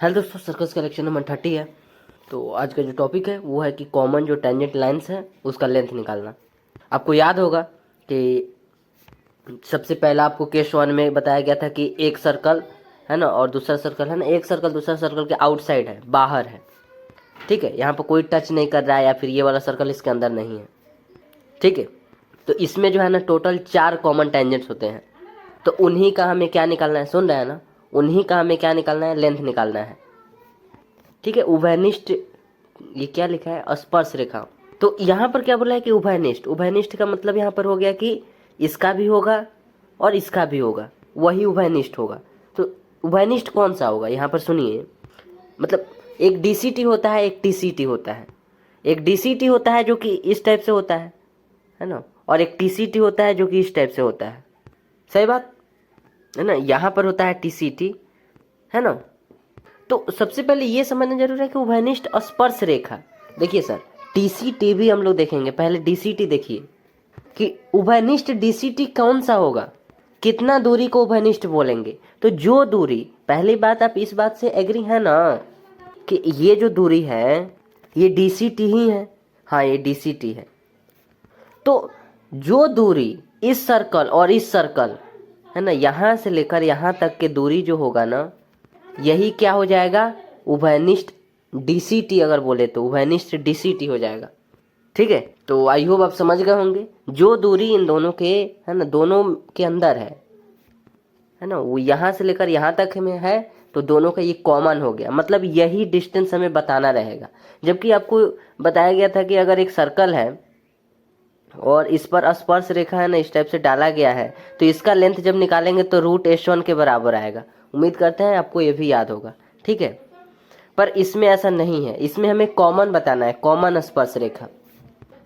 Hello दोस्तों, circus का lecture number 30 है। तो आज का जो टॉपिक है वो है कि कॉमन जो टेंजेंट लाइंस है उसका लेंथ निकालना। आपको याद होगा कि सबसे पहला आपको केस 1 में बताया गया था कि एक सर्कल है ना और दूसरा सर्कल है ना, एक सर्कल दूसरा सर्कल के आउटसाइड है, बाहर है। ठीक है, यहाँ पर कोई टच नहीं कर रहा है या फिर ये वाला सर्कल इसके अंदर नहीं है। ठीक है, तो इसमें जो है ना टोटल 4 कॉमन टेंजेंट्स होते हैं। तो उन्हीं का हमें क्या निकालना है, सुन रहे हैं ना, उन्हीं का हमें क्या निकालना है, लेंथ निकालना है। ठीक है, उभयनिष्ठ, ये क्या लिखा है, स्पर्श रेखा। तो यहाँ पर क्या बोला है कि उभयनिष्ठ। उभयनिष्ठ का मतलब यहाँ पर हो गया कि इसका भी होगा और इसका भी होगा, वही उभयनिष्ठ होगा। तो उभयनिष्ठ कौन सा होगा, यहाँ पर सुनिए। मतलब एक डीसीटी होता है, एक टीसीटी होता है। एक डीसीटी होता है जो कि इस टाइप से होता है ना, और एक टीसीटी होता है जो कि इस टाइप से होता है। सही बात है ना। यहाँ पर होता है टीसीटी, है ना। तो सबसे पहले ये समझना जरूर है कि उभयनिष्ठ स्पर्श रेखा। देखिए सर, टीसीटी भी हम लोग देखेंगे, पहले डीसीटी देखिए कि उभयनिष्ठ डीसीटी कौन सा होगा, कितना दूरी को उभयनिष्ठ बोलेंगे। तो जो दूरी, पहली बात आप इस बात से एग्री है ना कि ये जो दूरी है ये डीसीटी ही है। हाँ, ये डीसीटी है। तो जो दूरी इस सर्कल और इस सर्कल है ना, यहां से लेकर यहां तक के दूरी जो होगा ना, यही क्या हो जाएगा, उभयनिष्ठ डीसीटी। अगर बोले तो उभयनिष्ठ डीसीटी हो जाएगा। ठीक है, तो आई होप आप समझ गए होंगे। जो दूरी इन दोनों के है ना, दोनों के अंदर है ना, वो यहाँ से लेकर यहाँ तक में है, तो दोनों का ये कॉमन हो गया। मतलब यही डिस्टेंस हमें बताना रहेगा। जबकि आपको बताया गया था कि अगर एक सर्कल है और इस पर स्पर्श रेखा है ना, इस टाइप से डाला गया है, तो इसका लेंथ जब निकालेंगे तो √H1 के बराबर आएगा। उम्मीद करते हैं आपको ये भी याद होगा। ठीक है, पर इसमें ऐसा नहीं है। इसमें हमें कॉमन बताना है, कॉमन स्पर्श रेखा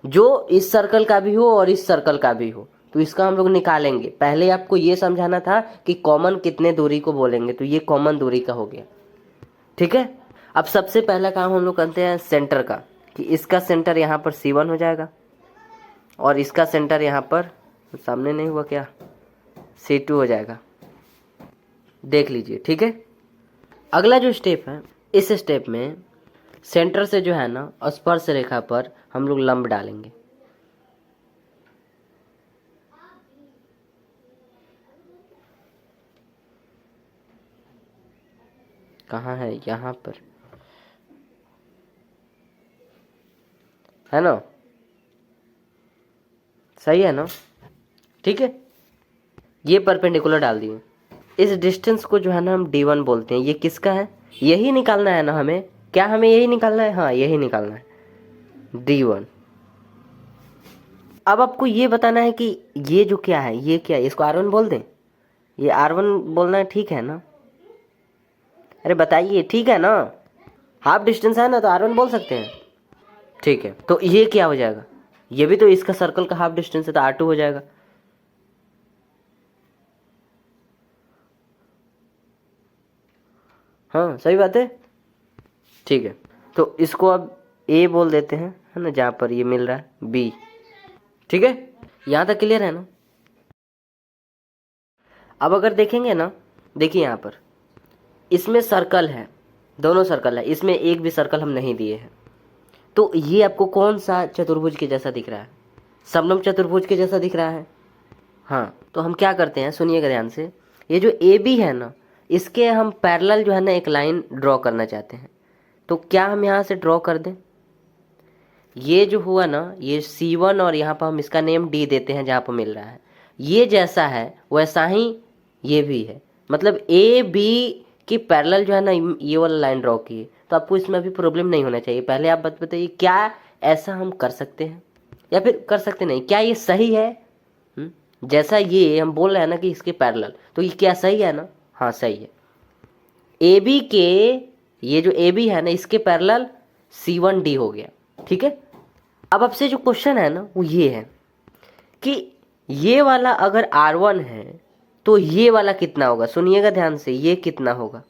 जो इस सर्कल का भी हो और इस सर्कल का भी हो, तो इसका हम लोग निकालेंगे। पहले आपको ये समझाना था कि कॉमन कितने दूरी को बोलेंगे, तो ये कॉमन दूरी का हो गया। ठीक है, अब सबसे पहला काम हम लोग करते हैं सेंटर का, कि इसका सेंटर यहाँ पर C1 हो जाएगा और इसका सेंटर यहाँ पर, सामने नहीं हुआ क्या, C2 हो जाएगा। देख लीजिए। ठीक है, अगला जो स्टेप है, इस स्टेप में सेंटर से जो है ना स्पर्श रेखा पर हम लोग लंब डालेंगे। कहाँ है, यहाँ पर है ना, सही है ना। ठीक है, ये परपेंडिकुलर डाल दिए। इस डिस्टेंस को जो है ना हम D1 बोलते हैं। ये किसका है, यही निकालना है ना हमें। क्या हमें यही निकालना है, हाँ यही निकालना है, D1। अब आपको ये बताना है कि ये जो क्या है, ये क्या है, इसको R1 बोल दें, ये R1 बोलना है, ठीक है ना। अरे बताइए, ठीक है ना। हाफ डिस्टेंस है ना, तो R1 बोल सकते हैं। ठीक है, तो ये क्या हो जाएगा, ये भी तो इसका सर्कल का हाफ डिस्टेंस है, तो R2 हो जाएगा। हाँ सही बात है। ठीक है, तो इसको अब A बोल देते हैं, है ना, जहाँ पर ये मिल रहा है B। ठीक है, यहाँ तक क्लियर है ना। अब अगर देखेंगे ना, देखिए यहाँ पर इसमें सर्कल है, दोनों सर्कल है, इसमें एक भी सर्कल हम नहीं दिए हैं। तो ये आपको कौन सा चतुर्भुज के जैसा दिख रहा है, समलंब चतुर्भुज के जैसा दिख रहा है। हाँ, तो हम क्या करते हैं, सुनिएगा ध्यान से। ये जो ए बी है ना, इसके हम पैरेलल जो है ना एक लाइन ड्रॉ करना चाहते हैं। तो क्या हम यहाँ से ड्रॉ कर दें, ये जो हुआ ना, ये C1 और यहाँ पर हम इसका नेम D देते हैं जहाँ पर मिल रहा है। ये जैसा है वैसा ही ये भी है। मतलब ए बी की पैरेलल जो है ना ये वाला लाइन ड्रॉ की है। तो आपको इसमें अभी प्रॉब्लम नहीं होना चाहिए। पहले आप बताइए, क्या ऐसा हम कर सकते हैं या फिर कर सकते नहीं, क्या ये सही है। जैसा ये हम बोल रहे हैं ना कि इसके पैरेलल, तो ये क्या सही है ना, हाँ सही है। ए बी के, ये जो ए बी है ना, इसके पैरेलल C1D हो गया। ठीक है, अब आपसे जो क्वेश्चन है ना वो ये है कि ये वाला अगर R1 है तो ये वाला कितना होगा। सुनिएगा ध्यान से, ये कितना होगा।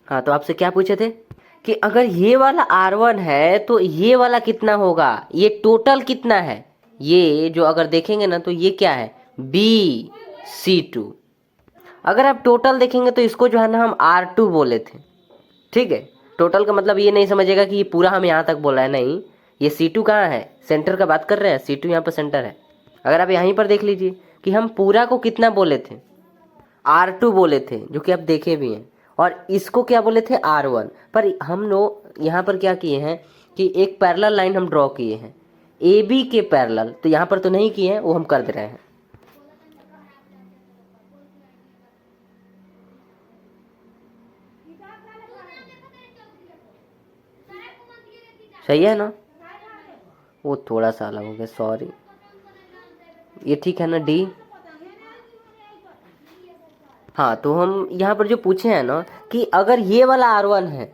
हाँ, तो आपसे क्या पूछे थे कि अगर ये वाला R1 है तो ये वाला कितना होगा, ये टोटल कितना है। ये जो अगर देखेंगे ना तो ये क्या है, BC2। अगर आप टोटल देखेंगे तो इसको जो है ना हम R2 बोले थे। ठीक है। टोटल का मतलब ये नहीं समझेगा कि ये पूरा हम यहाँ तक बोल रहे हैं, नहीं, ये C2 कहाँ है, सेंटर का बात कर रहे हैं, C2 यहाँ पर सेंटर है। अगर आप यहीं पर देख लीजिए कि हम पूरा को कितना बोले थे, R2 बोले थे, जो कि आप देखे भी हैं, और इसको क्या बोले थे, R1। पर हम लोग यहाँ पर क्या किए हैं कि एक पैरेलल लाइन हम ड्रॉ किए हैं AB के पैरेलल, तो यहाँ पर तो नहीं किए हैं, वो हम कर दे रहे हैं। सही है ना, वो थोड़ा सा अलग हो गया, सॉरी। ये ठीक है ना, D। हाँ, तो हम यहाँ पर जो पूछे हैं ना कि अगर ये वाला R1 है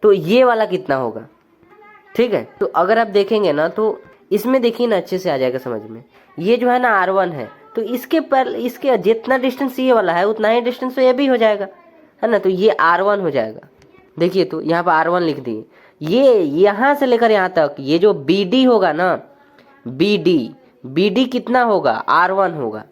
तो ये वाला कितना होगा, ठीक है। तो अगर आप देखेंगे ना तो इसमें देखिए ना, अच्छे से आ जाएगा समझ में। ये जो है ना R1 है, तो इसके जितना डिस्टेंस ये वाला है उतना ही डिस्टेंस तो ये भी हो जाएगा, है ना। तो ये R1 हो जाएगा। देखिए, तो यहाँ पर R1 लिख दिए। ये यहाँ से लेकर यहाँ तक ये जो BD होगा ना, BD कितना होगा, R1 होगा।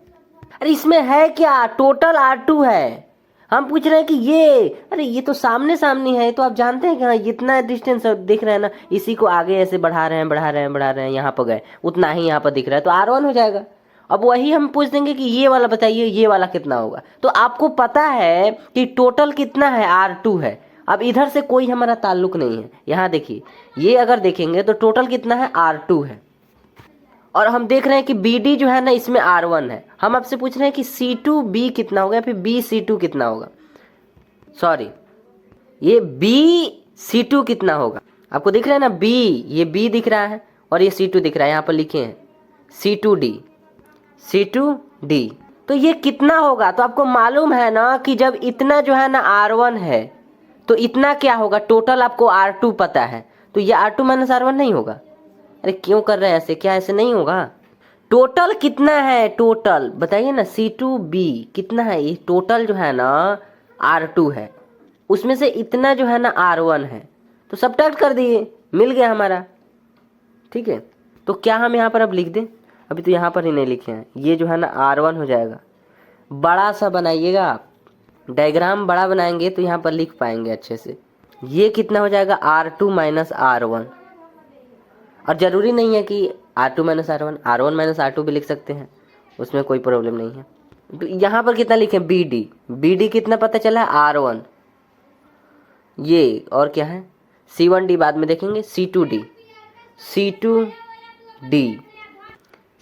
अरे इसमें है क्या, टोटल R2 है। हम पूछ रहे हैं कि ये, अरे ये तो सामने सामने है, तो आप जानते हैं कि हाँ इतना डिस्टेंस दिख रहा है ना, इसी को आगे ऐसे बढ़ा रहे हैं, यहाँ पर गए, उतना ही यहाँ पर दिख रहा है, तो R1 हो जाएगा। अब वही हम पूछ देंगे कि ये वाला बताइए, ये वाला कितना होगा। तो आपको पता है कि टोटल कितना है, R2 है। अब इधर से कोई हमारा ताल्लुक नहीं है। यहाँ देखिए, ये अगर देखेंगे तो टोटल कितना है, R2 है। और हम देख रहे हैं कि BD जो है ना, इसमें R1 है। हम आपसे पूछ रहे हैं कि C2B कितना होगा, या फिर BC2 कितना होगा, सॉरी, ये BC2 कितना होगा। आपको दिख रहा है ना B, ये B दिख रहा है और ये C2 दिख रहा है, यहाँ पर लिखे हैं C2D। तो ये कितना होगा, तो आपको मालूम है ना कि जब इतना जो है ना R1 है तो इतना क्या होगा, टोटल आपको R2 पता है, तो ये R2 माइनस R1 नहीं होगा। अरे क्यों कर रहे हैं ऐसे, क्या ऐसे नहीं होगा। टोटल कितना है, टोटल बताइए ना, C2B कितना है, ये टोटल जो है ना R2 है, उसमें से इतना जो है ना R1 है, तो सब्ट्रैक्ट कर दिए, मिल गया हमारा, ठीक है। तो क्या हम यहाँ पर अब लिख दें, अभी तो यहाँ पर ही नहीं लिखे हैं, ये जो है ना R1 हो जाएगा। बड़ा सा बनाइएगा आप, डायग्राम बड़ा बनाएंगे तो यहाँ पर लिख पाएंगे अच्छे से। ये कितना हो जाएगा, R2 माइनस R1। और ज़रूरी नहीं है कि R2 minus R1, R1 minus R2 भी लिख सकते हैं, उसमें कोई प्रॉब्लम नहीं है। तो यहाँ पर कितना लिखें, BD कितना पता चला है, R1। ये और क्या है, C1D बाद में देखेंगे,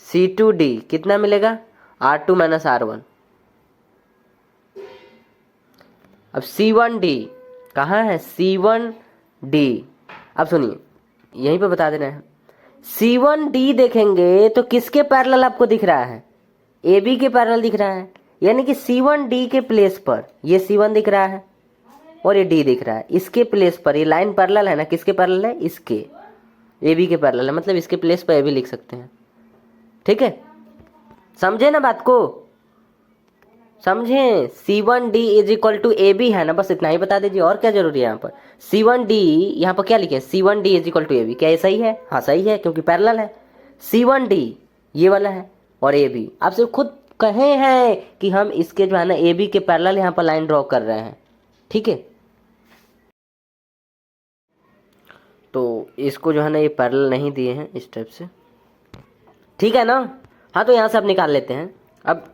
C2D कितना मिलेगा, R2 माइनस R1। अब C1D कहाँ है, C1D, अब सुनिए यहीं पे बता देना है। C1D देखेंगे तो किसके पैरेलल आपको दिख रहा है, AB के पैरेलल दिख रहा है, यानी कि C1D के प्लेस पर ये C1 दिख रहा है और ये D दिख रहा है, इसके प्लेस पर ये लाइन पैरेलल है ना, किसके पैरेलल है, इसके, AB के पैरेलल है, मतलब इसके प्लेस पर AB लिख सकते हैं, ठीक है। समझे ना बात को, समझें। C1D is equal to AB है ना, बस इतना ही बता दीजिए, और क्या जरूरी है यहाँ पर। C1D यहाँ पर क्या लिखे, C1D is equal to AB, क्या ये सही है, हाँ सही है, क्योंकि पैरेलल है। C1D ये वाला है और AB, आपसे खुद कहे हैं कि हम इसके जो है ना AB के पैरेलल यहाँ पर लाइन ड्रॉ कर रहे हैं, ठीक है। तो इसको जो है ना ये पैरेलल नहीं दिए हैं इस टाइप से, ठीक है ना। हाँ, तो यहाँ से आप निकाल लेते हैं। अब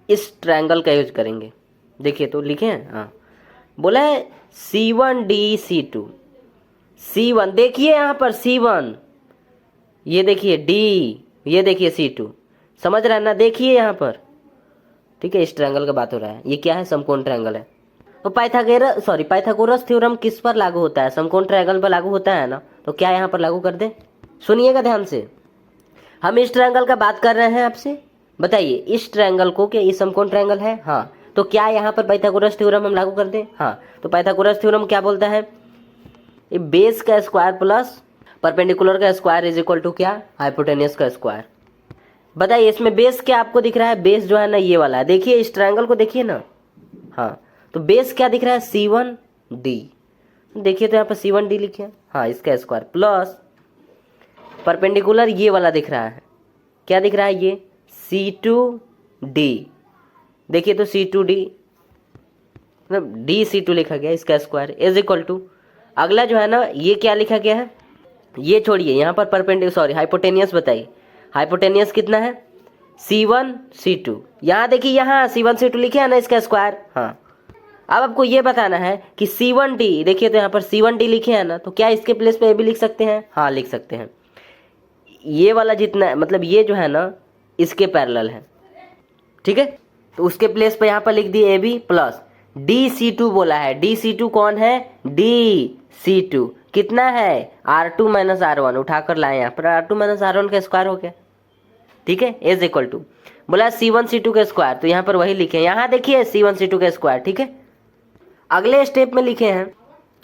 इस ट्रायंगल का यूज करेंगे, देखिए तो लिखे हैं, हाँ बोला है C1D C2, C1 देखिए यहाँ पर C1, ये देखिए D, ये देखिए C2, समझ रहा है ना, देखिए यहाँ पर, ठीक है। इस ट्रायंगल का बात हो रहा है, ये क्या है, समकोण ट्रायंगल है। तो पाइथागोरस थ्योरम किस पर लागू होता है, समकोण ट्रायंगल पर लागू होता है ना, तो क्या यहाँ पर लागू कर दे, सुनिएगा ध्यान से। हम इस ट्रायंगल का बात कर रहे हैं आपसे, बताइए इस ट्रायंगल को, क्या ये समकोण ट्रायंगल है, हाँ, तो क्या यहाँ पर पाइथागोरस थ्योरम हम लागू कर दें, हाँ। तो पाइथागोरस थ्योरम क्या बोलता है, ये बेस का स्क्वायर प्लस परपेंडिकुलर का स्क्वायर इज इक्वल टू क्या, हाइपोटेनियस का स्क्वायर। बताइए इसमें बेस क्या आपको दिख रहा है, बेस जो है ना ये वाला है, देखिए इस ट्रायंगल को देखिए ना, हाँ, तो बेस क्या दिख रहा है, C1D, देखिए तो यहाँ पर C1D लिखे, हाँ, इसका स्क्वायर प्लस परपेंडिकुलर ये वाला दिख रहा है, क्या दिख रहा है, ये C2D, देखिए तो C2D मतलब डी सी टू लिखा गया इसका स्क्वायर इज इक्वल टू, अगला जो है ना ये क्या लिखा गया है, ये छोड़िए, यहाँ पर परपेंडिकुलर सॉरी हाइपोटेनियस बताइए, हाइपोटेनियस कितना है C1 C2, यहाँ देखिए यहाँ C1 C2 लिखे है ना इसका स्क्वायर। हाँ अब आपको ये बताना है कि C1D, देखिए तो यहाँ पर C1D लिखे हैं ना, तो क्या इसके प्लेस पे ए भी लिख सकते हैं, हाँ लिख सकते हैं। ये वाला जितना मतलब ये जो है ना इसके पैरेलल है, ठीक है, तो उसके प्लेस पे यहाँ पर लिख दिए ए बी प्लस DC2 बोला है, DC2 कौन है, DC2 कितना है R2 माइनस R1, उठाकर लाए यहाँ पर R2 माइनस R1 का स्क्वायर हो गया, ठीक है, इज इक्वल टू बोला C1 C2 का स्क्वायर, तो यहाँ पर वही लिखे, यहाँ देखिए C1 C2 का स्क्वायर, ठीक है। अगले स्टेप में लिखे हैं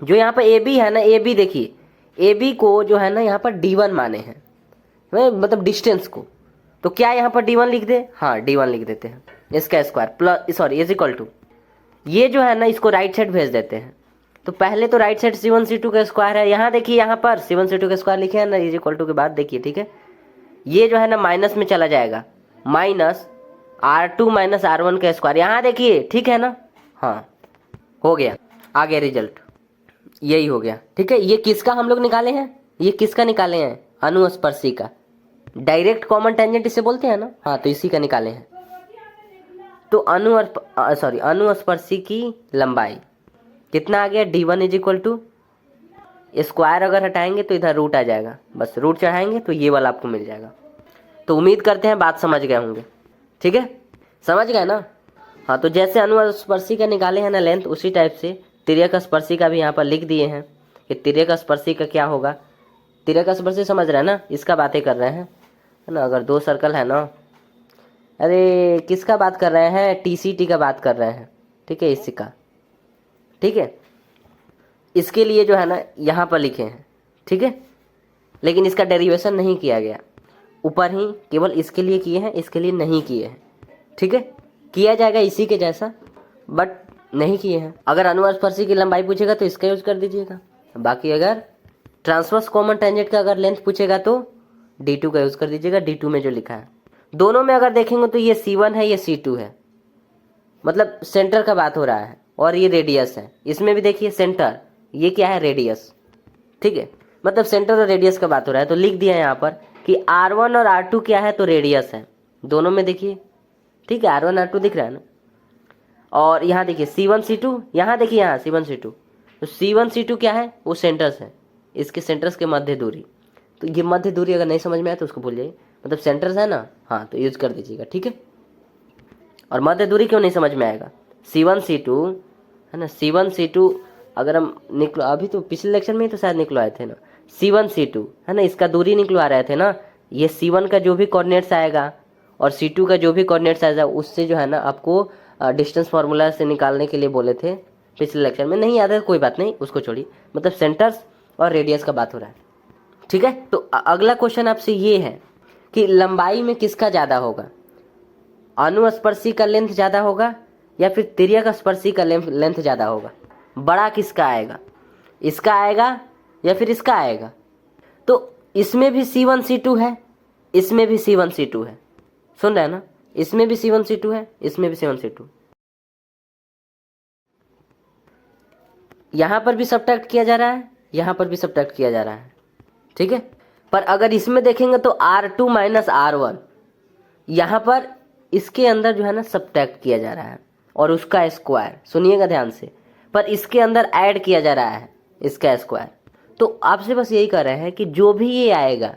जो यहाँ पर ए बी है ना, ए बी देखिए ए बी को जो है ना यहाँ पर D1 माने हैं, मतलब डिस्टेंस को, तो क्या यहाँ पर D1 लिख दे, हाँ D1 लिख देते हैं, इसका square plus sorry is equal to, ये जो है ना इसको राइट साइड भेज देते हैं, तो पहले तो राइट साइड C1 C2 का स्क्वायर है, यहाँ देखिए यहाँ पर C1 C2 का स्क्वायर लिखे हैं ना इज इक्वल टू के बाद देखिए, ठीक है, ये जो है ना माइनस में चला जाएगा, माइनस R2 माइनस R1 का स्क्वायर, यहाँ देखिए ठीक है ना, हाँ हो गया, आ गया रिजल्ट, यही हो गया, ठीक है। ये किसका हम लोग निकाले हैं, ये किसका निकाले हैं, अनुस्पर्शी का, डायरेक्ट कॉमन टेंजेंट इसे बोलते हैं ना, हाँ तो इसी का निकाले हैं। तो अनुस्पर्शी की लंबाई कितना आ गया, D1 is equal to, square अगर हटाएंगे तो इधर रूट आ जाएगा, बस रूट चढ़ाएंगे तो ये वाला आपको मिल जाएगा। तो उम्मीद करते हैं बात समझ गए होंगे, ठीक है, समझ गए ना। हाँ तो जैसे अनुस्पर्शी का निकाले हैं ना लेंथ, उसी टाइप से तिर्यक स्पर्शी का भी यहाँ पर लिख दिए हैं कि तिर्यक स्पर्शी का क्या होगा, तिर्यक स्पर्शी समझ रहे हैं ना, इसका बातें कर रहे हैं है ना। अगर दो सर्कल है ना, अरे किसका बात कर रहे हैं, TCT का बात कर रहे हैं, ठीक है, इसी का, ठीक है। इसके लिए जो है ना यहाँ पर लिखे हैं, ठीक है, लेकिन इसका डेरिवेशन नहीं किया गया, ऊपर ही केवल इसके लिए किए हैं, इसके लिए नहीं किए हैं, ठीक है, किया जाएगा इसी के जैसा बट नहीं किए हैं। अगर अनुस्पर्शी की लंबाई पूछेगा तो इसका यूज कर दीजिएगा, बाकी अगर ट्रांसवर्स कॉमन टेंजेंट का अगर लेंथ पूछेगा तो D2 का यूज कर दीजिएगा, D2 में जो लिखा है। दोनों में अगर देखेंगे तो ये C1 है, ये C2 है, मतलब सेंटर का बात हो रहा है, और ये रेडियस है, इसमें भी देखिए सेंटर, ये क्या है रेडियस, ठीक है, मतलब सेंटर और रेडियस का बात हो रहा है, तो लिख दिया यहाँ पर कि R1 और R2 क्या है, तो रेडियस है, दोनों में देखिए, ठीक है, R1 R2 दिख रहा है ना। और यहाँ देखिए C1 C2, यहाँ देखिए यहाँ C1 C2, तो C1 C2 क्या है, वो सेंटर्स है, इसके सेंटर्स के मध्य दूरी, तो ये मध्य दूरी अगर नहीं समझ में आए तो उसको भूल जाइए, मतलब सेंटर्स है ना, हाँ तो यूज कर दीजिएगा, ठीक है। और मध्य दूरी क्यों नहीं समझ में आएगा, C1 C2 है ना, C1 C2 अगर हम निकलो, अभी तो पिछले लेक्चर में ही तो शायद निकलवाए थे ना, C1 C2 है ना, इसका दूरी निकलवा रहे थे ना, ये C1 का जो भी कोऑर्डिनेट्स आएगा और C2 का जो भी कोऑर्डिनेट्स आएगा उससे जो है ना आपको डिस्टेंस फार्मूला से निकालने के लिए बोले थे पिछले लेक्चर में, नहीं याद है कोई बात नहीं, उसको छोड़िए, मतलब सेंटर्स और रेडियस का बात हो रहा है, ठीक है। तो अगला क्वेश्चन आपसे ये है कि लंबाई में किसका ज़्यादा होगा, अनुस्पर्शी का लेंथ ज़्यादा होगा या फिर तिर्यक स्पर्शी का लेंथ ज़्यादा होगा, बड़ा किसका आएगा, इसका आएगा या फिर इसका आएगा। तो इसमें भी C1 C2 है, इसमें भी C1 C2 है, सुन रहे हैं ना, इसमें भी C1 C2 है, इसमें भी C1 C2, यहाँ पर भी सब्ट्रैक्ट किया जा रहा है, यहाँ पर भी सब्ट्रैक्ट किया जा रहा है, ठीक है। पर अगर इसमें देखेंगे तो R2 माइनस R1, यहाँ पर इसके अंदर जो है ना सब्ट्रैक्ट किया जा रहा है, और उसका स्क्वायर सुनिएगा ध्यान से, पर इसके अंदर ऐड किया जा रहा है इसका स्क्वायर। तो आपसे बस यही कर रहे हैं कि जो भी ये आएगा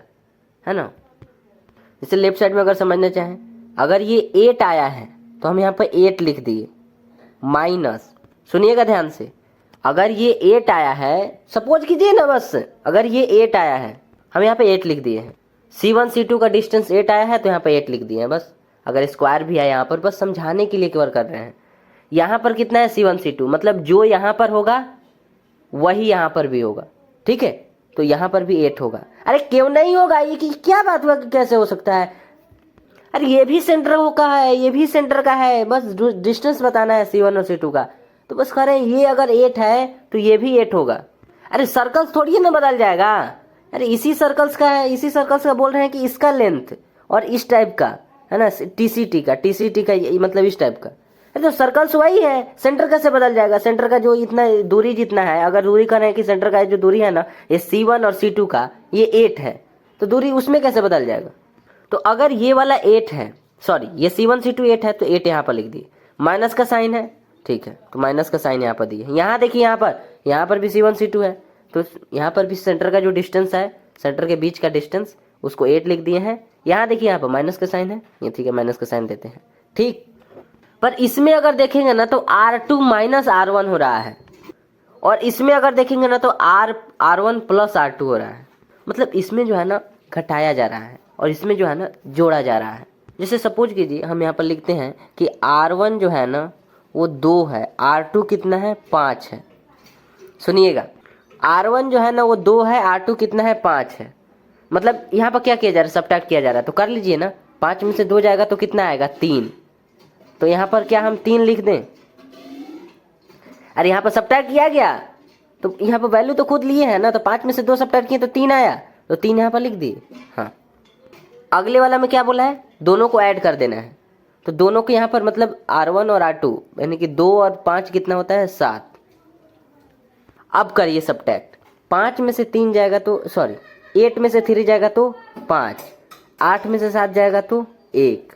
है ना, जैसे लेफ्ट साइड में अगर समझना चाहें, अगर ये 8 आया है तो हम यहाँ पर 8 लिख दिए, माइनस सुनिएगा ध्यान से, अगर ये 8 आया है, सपोज कीजिए ना, बस अगर ये 8 आया है हम यहाँ पे 8 लिख दिए हैं, C1 C2 का डिस्टेंस 8 आया है तो यहाँ पे 8 लिख दिए हैं बस। अगर स्क्वायर भी है यहाँ पर, बस समझाने के लिए कवर कर रहे हैं। यहाँ पर कितना है C1 C2, मतलब जो यहाँ पर होगा वही यहाँ पर भी होगा, ठीक है, तो यहाँ पर भी 8 होगा। अरे क्यों नहीं होगा, ये कि क्या बात हुआ, कैसे हो सकता है, अरे ये भी सेंटर का है, ये भी सेंटर का है, बस डिस्टेंस बताना है C1 और C2 का, तो बस कह रहे हैं ये अगर 8 है तो ये भी 8 होगा। अरे सर्कल्स थोड़ी ना बदल जाएगा, अरे इसी सर्कल्स का है, इसी सर्कल्स का बोल रहे हैं कि इसका लेंथ और इस टाइप का है ना, TCT का मतलब इस टाइप का, अरे तो सर्कल्स वही है, सेंटर कैसे बदल जाएगा? सेंटर का जो इतना दूरी जितना है, अगर दूरी कर रहे हैं कि सेंटर का जो दूरी है ना, ये C1 और C2 का ये 8 है, तो दूरी उसमें कैसे बदल जाएगा? तो अगर ये वाला 8 है, सॉरी ये C1 C2 8 है, तो 8 यहाँ पर लिख दिए, माइनस का साइन है, ठीक है, तो माइनस का साइन यहाँ पर दिए। यहाँ देखिए, यहाँ पर भी C1 C2 है, तो यहाँ पर भी सेंटर का जो डिस्टेंस है, सेंटर के बीच का डिस्टेंस, उसको 8 लिख दिए हैं। यहाँ देखिए, यहाँ पर माइनस का साइन है, ये ठीक है, माइनस का साइन देते हैं, ठीक। पर इसमें अगर देखेंगे ना तो R2 माइनस R1 हो रहा है, और इसमें अगर देखेंगे ना तो R1 प्लस R2 हो रहा है। मतलब इसमें जो है ना घटाया जा रहा है, और इसमें जो है ना जोड़ा जा रहा है। जैसे सपोज कीजिए हम यहाँ पर लिखते हैं कि R1 जो है ना वो 2 है, R2 कितना है 5 है। सुनिएगा, R1 जो है ना वो 2 है, R2 कितना है 5 है। मतलब यहाँ पर क्या किया जा रहा है, सब्ट्रैक्ट किया जा रहा है, तो कर लीजिए ना, 5 में से 2 जाएगा तो कितना आएगा 3। तो यहाँ पर क्या हम 3 लिख दें? अरे यहाँ पर सब्ट्रैक्ट किया गया, तो यहाँ पर वैल्यू तो खुद लिए है ना, तो 5 में से 2 सब्ट्रैक्ट किए तो 3 आया, तो 3 यहाँ पर लिख दिए। हाँ, अगले वाला में क्या बोला है, दोनों को ऐड कर देना है, तो दोनों को यहाँ पर मतलब R1 और R2 यानी कि 2 और 5 कितना होता है 7। अब करिए सब्ट्रैक्ट, 5 में से 3 जाएगा तो सॉरी 8 में से 3 जाएगा तो 5, 8 में से 7 जाएगा तो 1,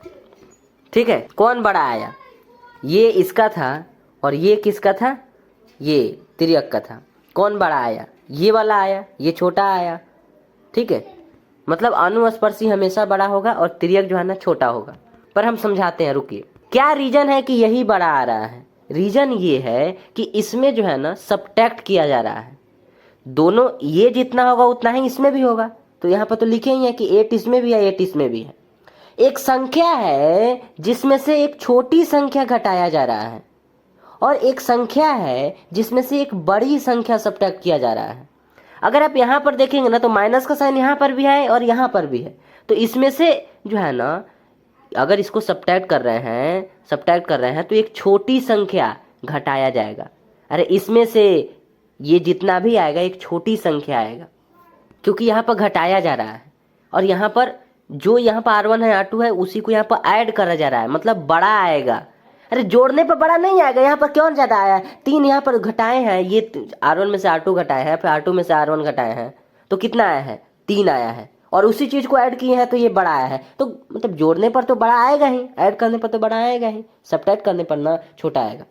ठीक है। कौन बड़ा आया? ये इसका था, और ये किसका था? ये तिर्यक का था। कौन बड़ा आया? ये वाला आया, ये छोटा आया, ठीक है। मतलब अनुस्पर्शी हमेशा बड़ा होगा और तिर्यक जो है ना छोटा होगा। पर हम समझाते हैं, रुकिए। क्या रीजन है कि यही बड़ा आ रहा है? रीजन ये है कि इसमें जो है ना सब्ट्रैक्ट किया जा रहा है, दोनों ये जितना होगा उतना ही इसमें भी होगा। तो यहाँ पर तो लिखे ही है कि 8 इसमें भी है, 8 इसमें भी है। एक संख्या है जिसमें से एक छोटी संख्या घटाया जा रहा है, और एक संख्या है जिसमें से एक बड़ी संख्या सब्ट्रैक्ट किया जा रहा है। अगर आप यहाँ पर देखेंगे ना तो माइनस का साइन यहाँ पर भी है और यहाँ पर भी है, तो इसमें से जो है ना अगर इसको सब्ट्रैक्ट कर रहे हैं तो एक छोटी संख्या घटाया जाएगा। अरे इसमें से ये जितना भी आएगा एक छोटी संख्या आएगा, क्योंकि यहाँ पर घटाया जा रहा है, और यहाँ पर जो यहाँ पर R1 है R2 है उसी को यहाँ पर ऐड करा जा रहा है, मतलब बड़ा आएगा। अरे जोड़ने पर बड़ा नहीं आएगा, यहाँ पर क्यों ज़्यादा आया? 3 यहाँ पर घटाए हैं, ये R1 में से R2 घटाए हैं, फिर R2 में से R1 घटाए हैं, तो कितना आया है? 3 आया है, और उसी चीज़ को ऐड किए हैं तो ये बड़ा आया है। तो मतलब जोड़ने पर तो बड़ा आएगा ही, ऐड करने पर तो बड़ा आएगा ही, सब्ट्रैक्ट करने पर ना छोटा आएगा।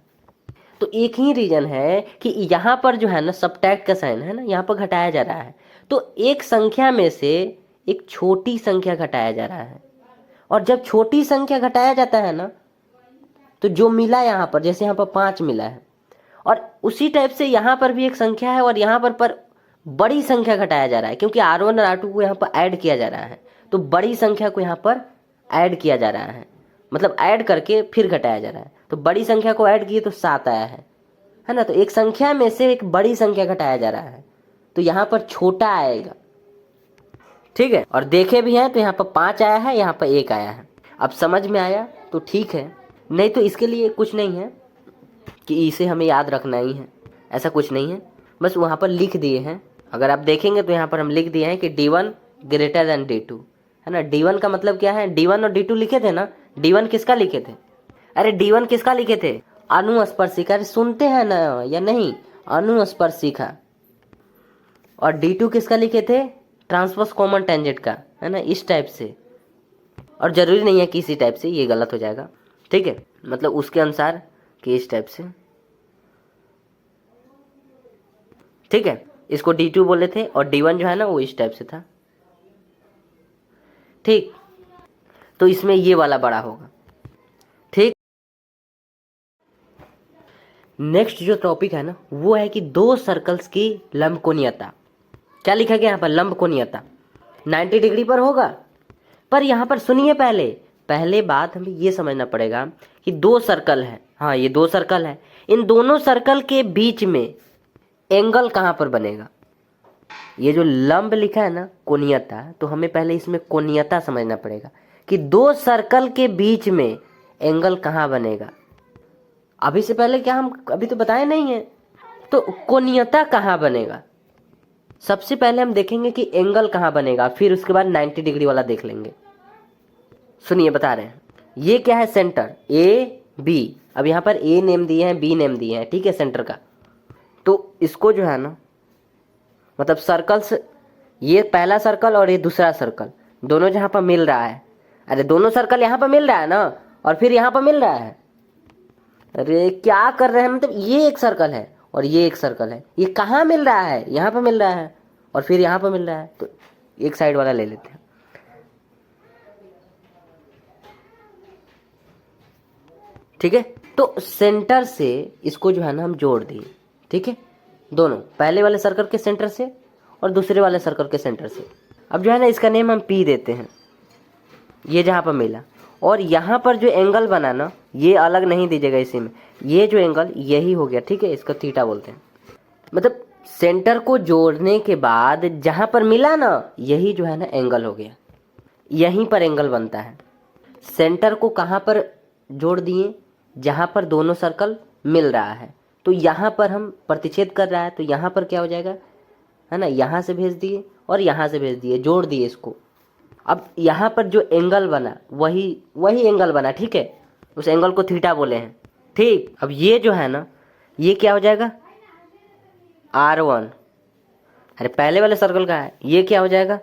तो एक ही रीजन है कि यहाँ पर जो है ना सब्ट्रैक्ट का साइन है ना, यहाँ पर घटाया जा रहा है, तो एक संख्या में से एक छोटी संख्या घटाया जा रहा है। और जब छोटी संख्या घटाया जाता है ना, तो जो मिला यहाँ पर, जैसे यहाँ पर 5 मिला है, और उसी टाइप से यहाँ पर भी एक संख्या है, और यहाँ पर बड़ी संख्या घटाया जा रहा है, क्योंकि R1 और R2 को यहाँ पर ऐड किया जा रहा है, तो बड़ी संख्या को यहाँ पर ऐड किया जा रहा है, मतलब ऐड करके फिर घटाया जा रहा है। तो बड़ी संख्या को ऐड किए तो 7 आया है ना। तो एक संख्या में से एक बड़ी संख्या घटाया जा रहा है, तो यहाँ पर छोटा आएगा, ठीक है। और देखे भी हैं तो यहाँ पर 5 आया है, यहाँ पर 1 आया है। अब समझ में आया तो ठीक है, नहीं तो इसके लिए कुछ नहीं है कि इसे हमें याद रखना ही है, ऐसा कुछ नहीं है, बस वहाँ पर लिख दिए हैं। अगर आप देखेंगे तो यहाँ पर हम लिख दिए हैं कि D1 ग्रेटर देन D2, है ना। D1 का मतलब क्या है? D1 और D2 लिखे थे ना। D1 किसका लिखे थे? अरे D1 किसका लिखे थे? अनुस्पर्शिका। अरे सुनते हैं ना या नहीं? अनुस्पर्शिका। और D2 किसका लिखे थे? ट्रांसवर्स कॉमन टेंजेंट का, है ना, इस टाइप से। और जरूरी नहीं है कि इसी टाइप से, ये गलत हो जाएगा, ठीक है, मतलब उसके अनुसार कि इस टाइप से, ठीक है। इसको D2 बोले थे, और D1 जो है ना वो इस टाइप से था, ठीक। तो इसमें ये वाला बड़ा होगा, ठीक। नेक्स्ट जो टॉपिक है ना वो है कि दो सर्कल्स की लंबकोणीयता। क्या लिखा गया यहाँ पर? लंबकोणीयता 90 डिग्री पर होगा। पर यहाँ पर सुनिए, पहले बात हमें ये समझना पड़ेगा कि 2 सर्कल है। हाँ, ये 2 सर्कल है, इन दोनों सर्कल के बीच में एंगल कहाँ पर बनेगा? ये जो लंब लिखा है ना कोणीयता, तो हमें पहले इसमें कोणीयता समझना पड़ेगा कि 2 सर्कल के बीच में एंगल कहाँ बनेगा। अभी से पहले क्या हम अभी तो बताए नहीं है, तो कोणीयता कहाँ बनेगा? सबसे पहले हम देखेंगे कि एंगल कहाँ बनेगा, फिर उसके बाद 90 डिग्री वाला देख लेंगे। सुनिए, बता रहे हैं, ये क्या है? सेंटर A बी। अब यहाँ पर ए नेम दिए हैं, बी नेम दिए हैं, ठीक है, सेंटर का। तो इसको जो है ना, मतलब सर्कल्स, ये पहला सर्कल और ये दूसरा सर्कल दोनों जहाँ पर मिल रहा है, अरे दोनों सर्कल यहाँ पर मिल रहा है ना, और फिर यहाँ पर मिल रहा है। अरे क्या कर रहे हैं, मतलब ये एक सर्कल है और ये एक सर्कल है, ये कहाँ मिल रहा है, यहाँ पर मिल रहा है और फिर यहाँ पर मिल रहा है। तो एक साइड वाला ले लेते हैं। ठीक है, तो सेंटर से इसको जो है ना हम जोड़ दिए, ठीक है, दोनों, पहले वाले सर्कल के सेंटर से और दूसरे वाले सर्कल के सेंटर से। अब जो है ना इसका नेम हम पी देते हैं, ये जहाँ पर मिला। और यहाँ पर जो एंगल बना ना, ये अलग नहीं दीजिएगा इसी में, ये जो एंगल यही हो गया, ठीक है, इसको थीटा बोलते हैं। मतलब सेंटर को जोड़ने के बाद जहाँ पर मिला ना, यही जो है ना एंगल हो गया, यहीं पर एंगल बनता है। सेंटर को कहाँ पर जोड़ दिए, जहाँ पर दोनों सर्कल मिल रहा है, तो यहाँ पर हम प्रतिच्छेद कर रहा है, तो यहाँ पर क्या हो जाएगा, है ना, यहाँ से भेज दिए और यहाँ से भेज दिए, जोड़ दिए इसको। अब यहाँ पर जो एंगल बना वही एंगल बना, ठीक है, उस एंगल को थीटा बोले हैं, ठीक। अब ये जो है ना, ये क्या हो जाएगा, R1। अरे पहले वाले सर्कल का है, ये क्या हो जाएगा,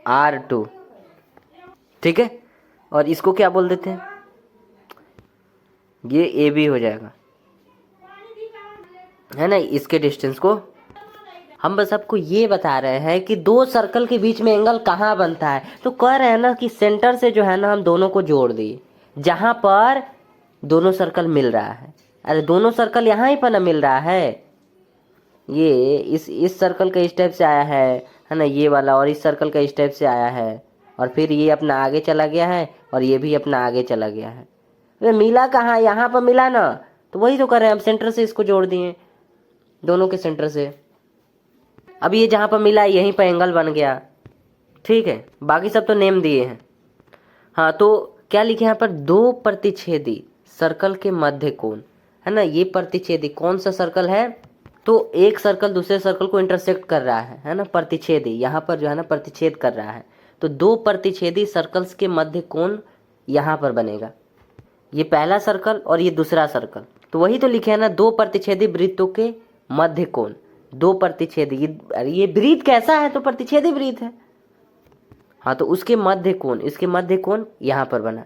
R2, ठीक है। और इसको क्या बोल देते हैं, ये AB हो जाएगा, है ना, इसके डिस्टेंस को। हम बस आपको ये बता रहे हैं कि दो सर्कल के बीच में एंगल कहाँ बनता है। तो कह रहे हैं ना कि सेंटर से जो है ना हम दोनों को जोड़ दिए, जहाँ पर दोनों सर्कल मिल रहा है। अरे दोनों सर्कल यहाँ ही पर ना मिल रहा है, ये इस सर्कल का इस टाइप से आया है ना, ये वाला, और इस सर्कल का इस टाइप से आया है, और फिर ये अपना आगे चला गया है और ये भी अपना आगे चला गया है। अरे मिला कहाँ, यहाँ पर मिला ना, तो वही तो कर रहे हैं हम, सेंटर से इसको जोड़ दिए, दोनों के सेंटर से। अब ये जहाँ पर मिला यहीं पर एंगल बन गया, ठीक है। बाकी सब तो नेम दिए हैं। हाँ, तो क्या लिखे यहाँ पर, दो प्रतिच्छेदी सर्कल के मध्य कोण, है ना, ये प्रतिच्छेदी कौन सा सर्कल है, तो एक सर्कल दूसरे सर्कल को इंटरसेक्ट कर रहा है ना, प्रतिच्छेदी, यहाँ पर जो है ना प्रतिच्छेद कर रहा है। तो दो प्रतिच्छेदी सर्कल्स के मध्य कोण यहाँ पर बनेगा, ये पहला सर्कल और ये दूसरा सर्कल। तो वही तो लिखे है ना, दो प्रतिच्छेदी वृत्तों के मध्य कोण, दो प्रतिच्छेदी, ये वृत्त कैसा है, तो प्रतिच्छेदी वृत्त है। हाँ, तो उसके मध्य कोण, इसके मध्य कोण यहाँ पर बना।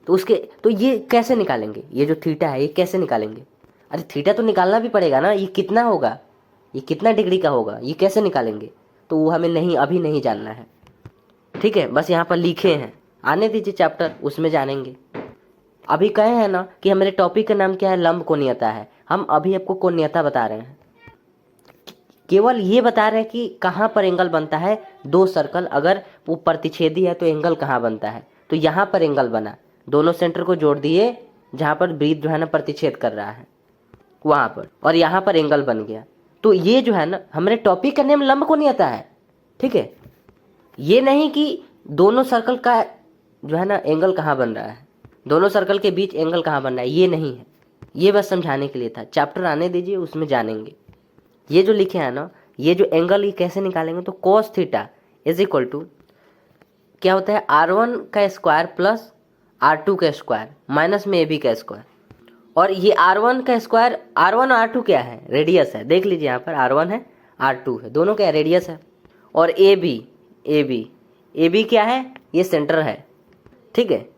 तो ये कैसे निकालेंगे, ये जो थीटा है ये कैसे निकालेंगे। अरे थीटा तो निकालना भी पड़ेगा ना, ये कितना होगा, ये कितना डिग्री का होगा, ये कैसे निकालेंगे, तो वो हमें नहीं, अभी नहीं जानना है, ठीक है। बस यहाँ पर लिखे हैं, आने दीजिए चैप्टर, उसमें जानेंगे। अभी कहे हैं ना कि हमारे टॉपिक का नाम क्या है, लंब कोणीयता है। हम अभी आपको कोणीयता बता रहे हैं, केवल ये बता रहे हैं कि कहाँ पर एंगल बनता है। दो सर्कल अगर वो प्रतिच्छेदी है तो एंगल कहाँ बनता है, तो यहाँ पर एंगल बना, दोनों सेंटर को जोड़ दिए, जहाँ पर वृत्त जो है ना प्रतिच्छेद कर रहा है वहाँ पर, और यहाँ पर एंगल बन गया। तो ये जो है ना हमारे टॉपिक का नेम लंब कोणीयता है, ठीक है। ये नहीं कि दोनों सर्कल का जो है ना एंगल कहाँ बन रहा है, दोनों सर्कल के बीच एंगल कहाँ बन रहा है, ये नहीं है, ये बस समझाने के लिए था। चैप्टर आने दीजिए, उसमें जानेंगे। ये जो लिखे हैं ना, ये जो एंगल ये कैसे निकालेंगे, तो cos theta is equal to क्या होता है, R1 का स्क्वायर प्लस R2 का स्क्वायर माइनस में AB का स्क्वायर। और ये R1 का स्क्वायर, R1 और R2 क्या है, रेडियस है, देख लीजिए यहाँ पर R1 है R2 है, दोनों क्या है, रेडियस है। और AB क्या है, ये सेंटर है, ठीक है।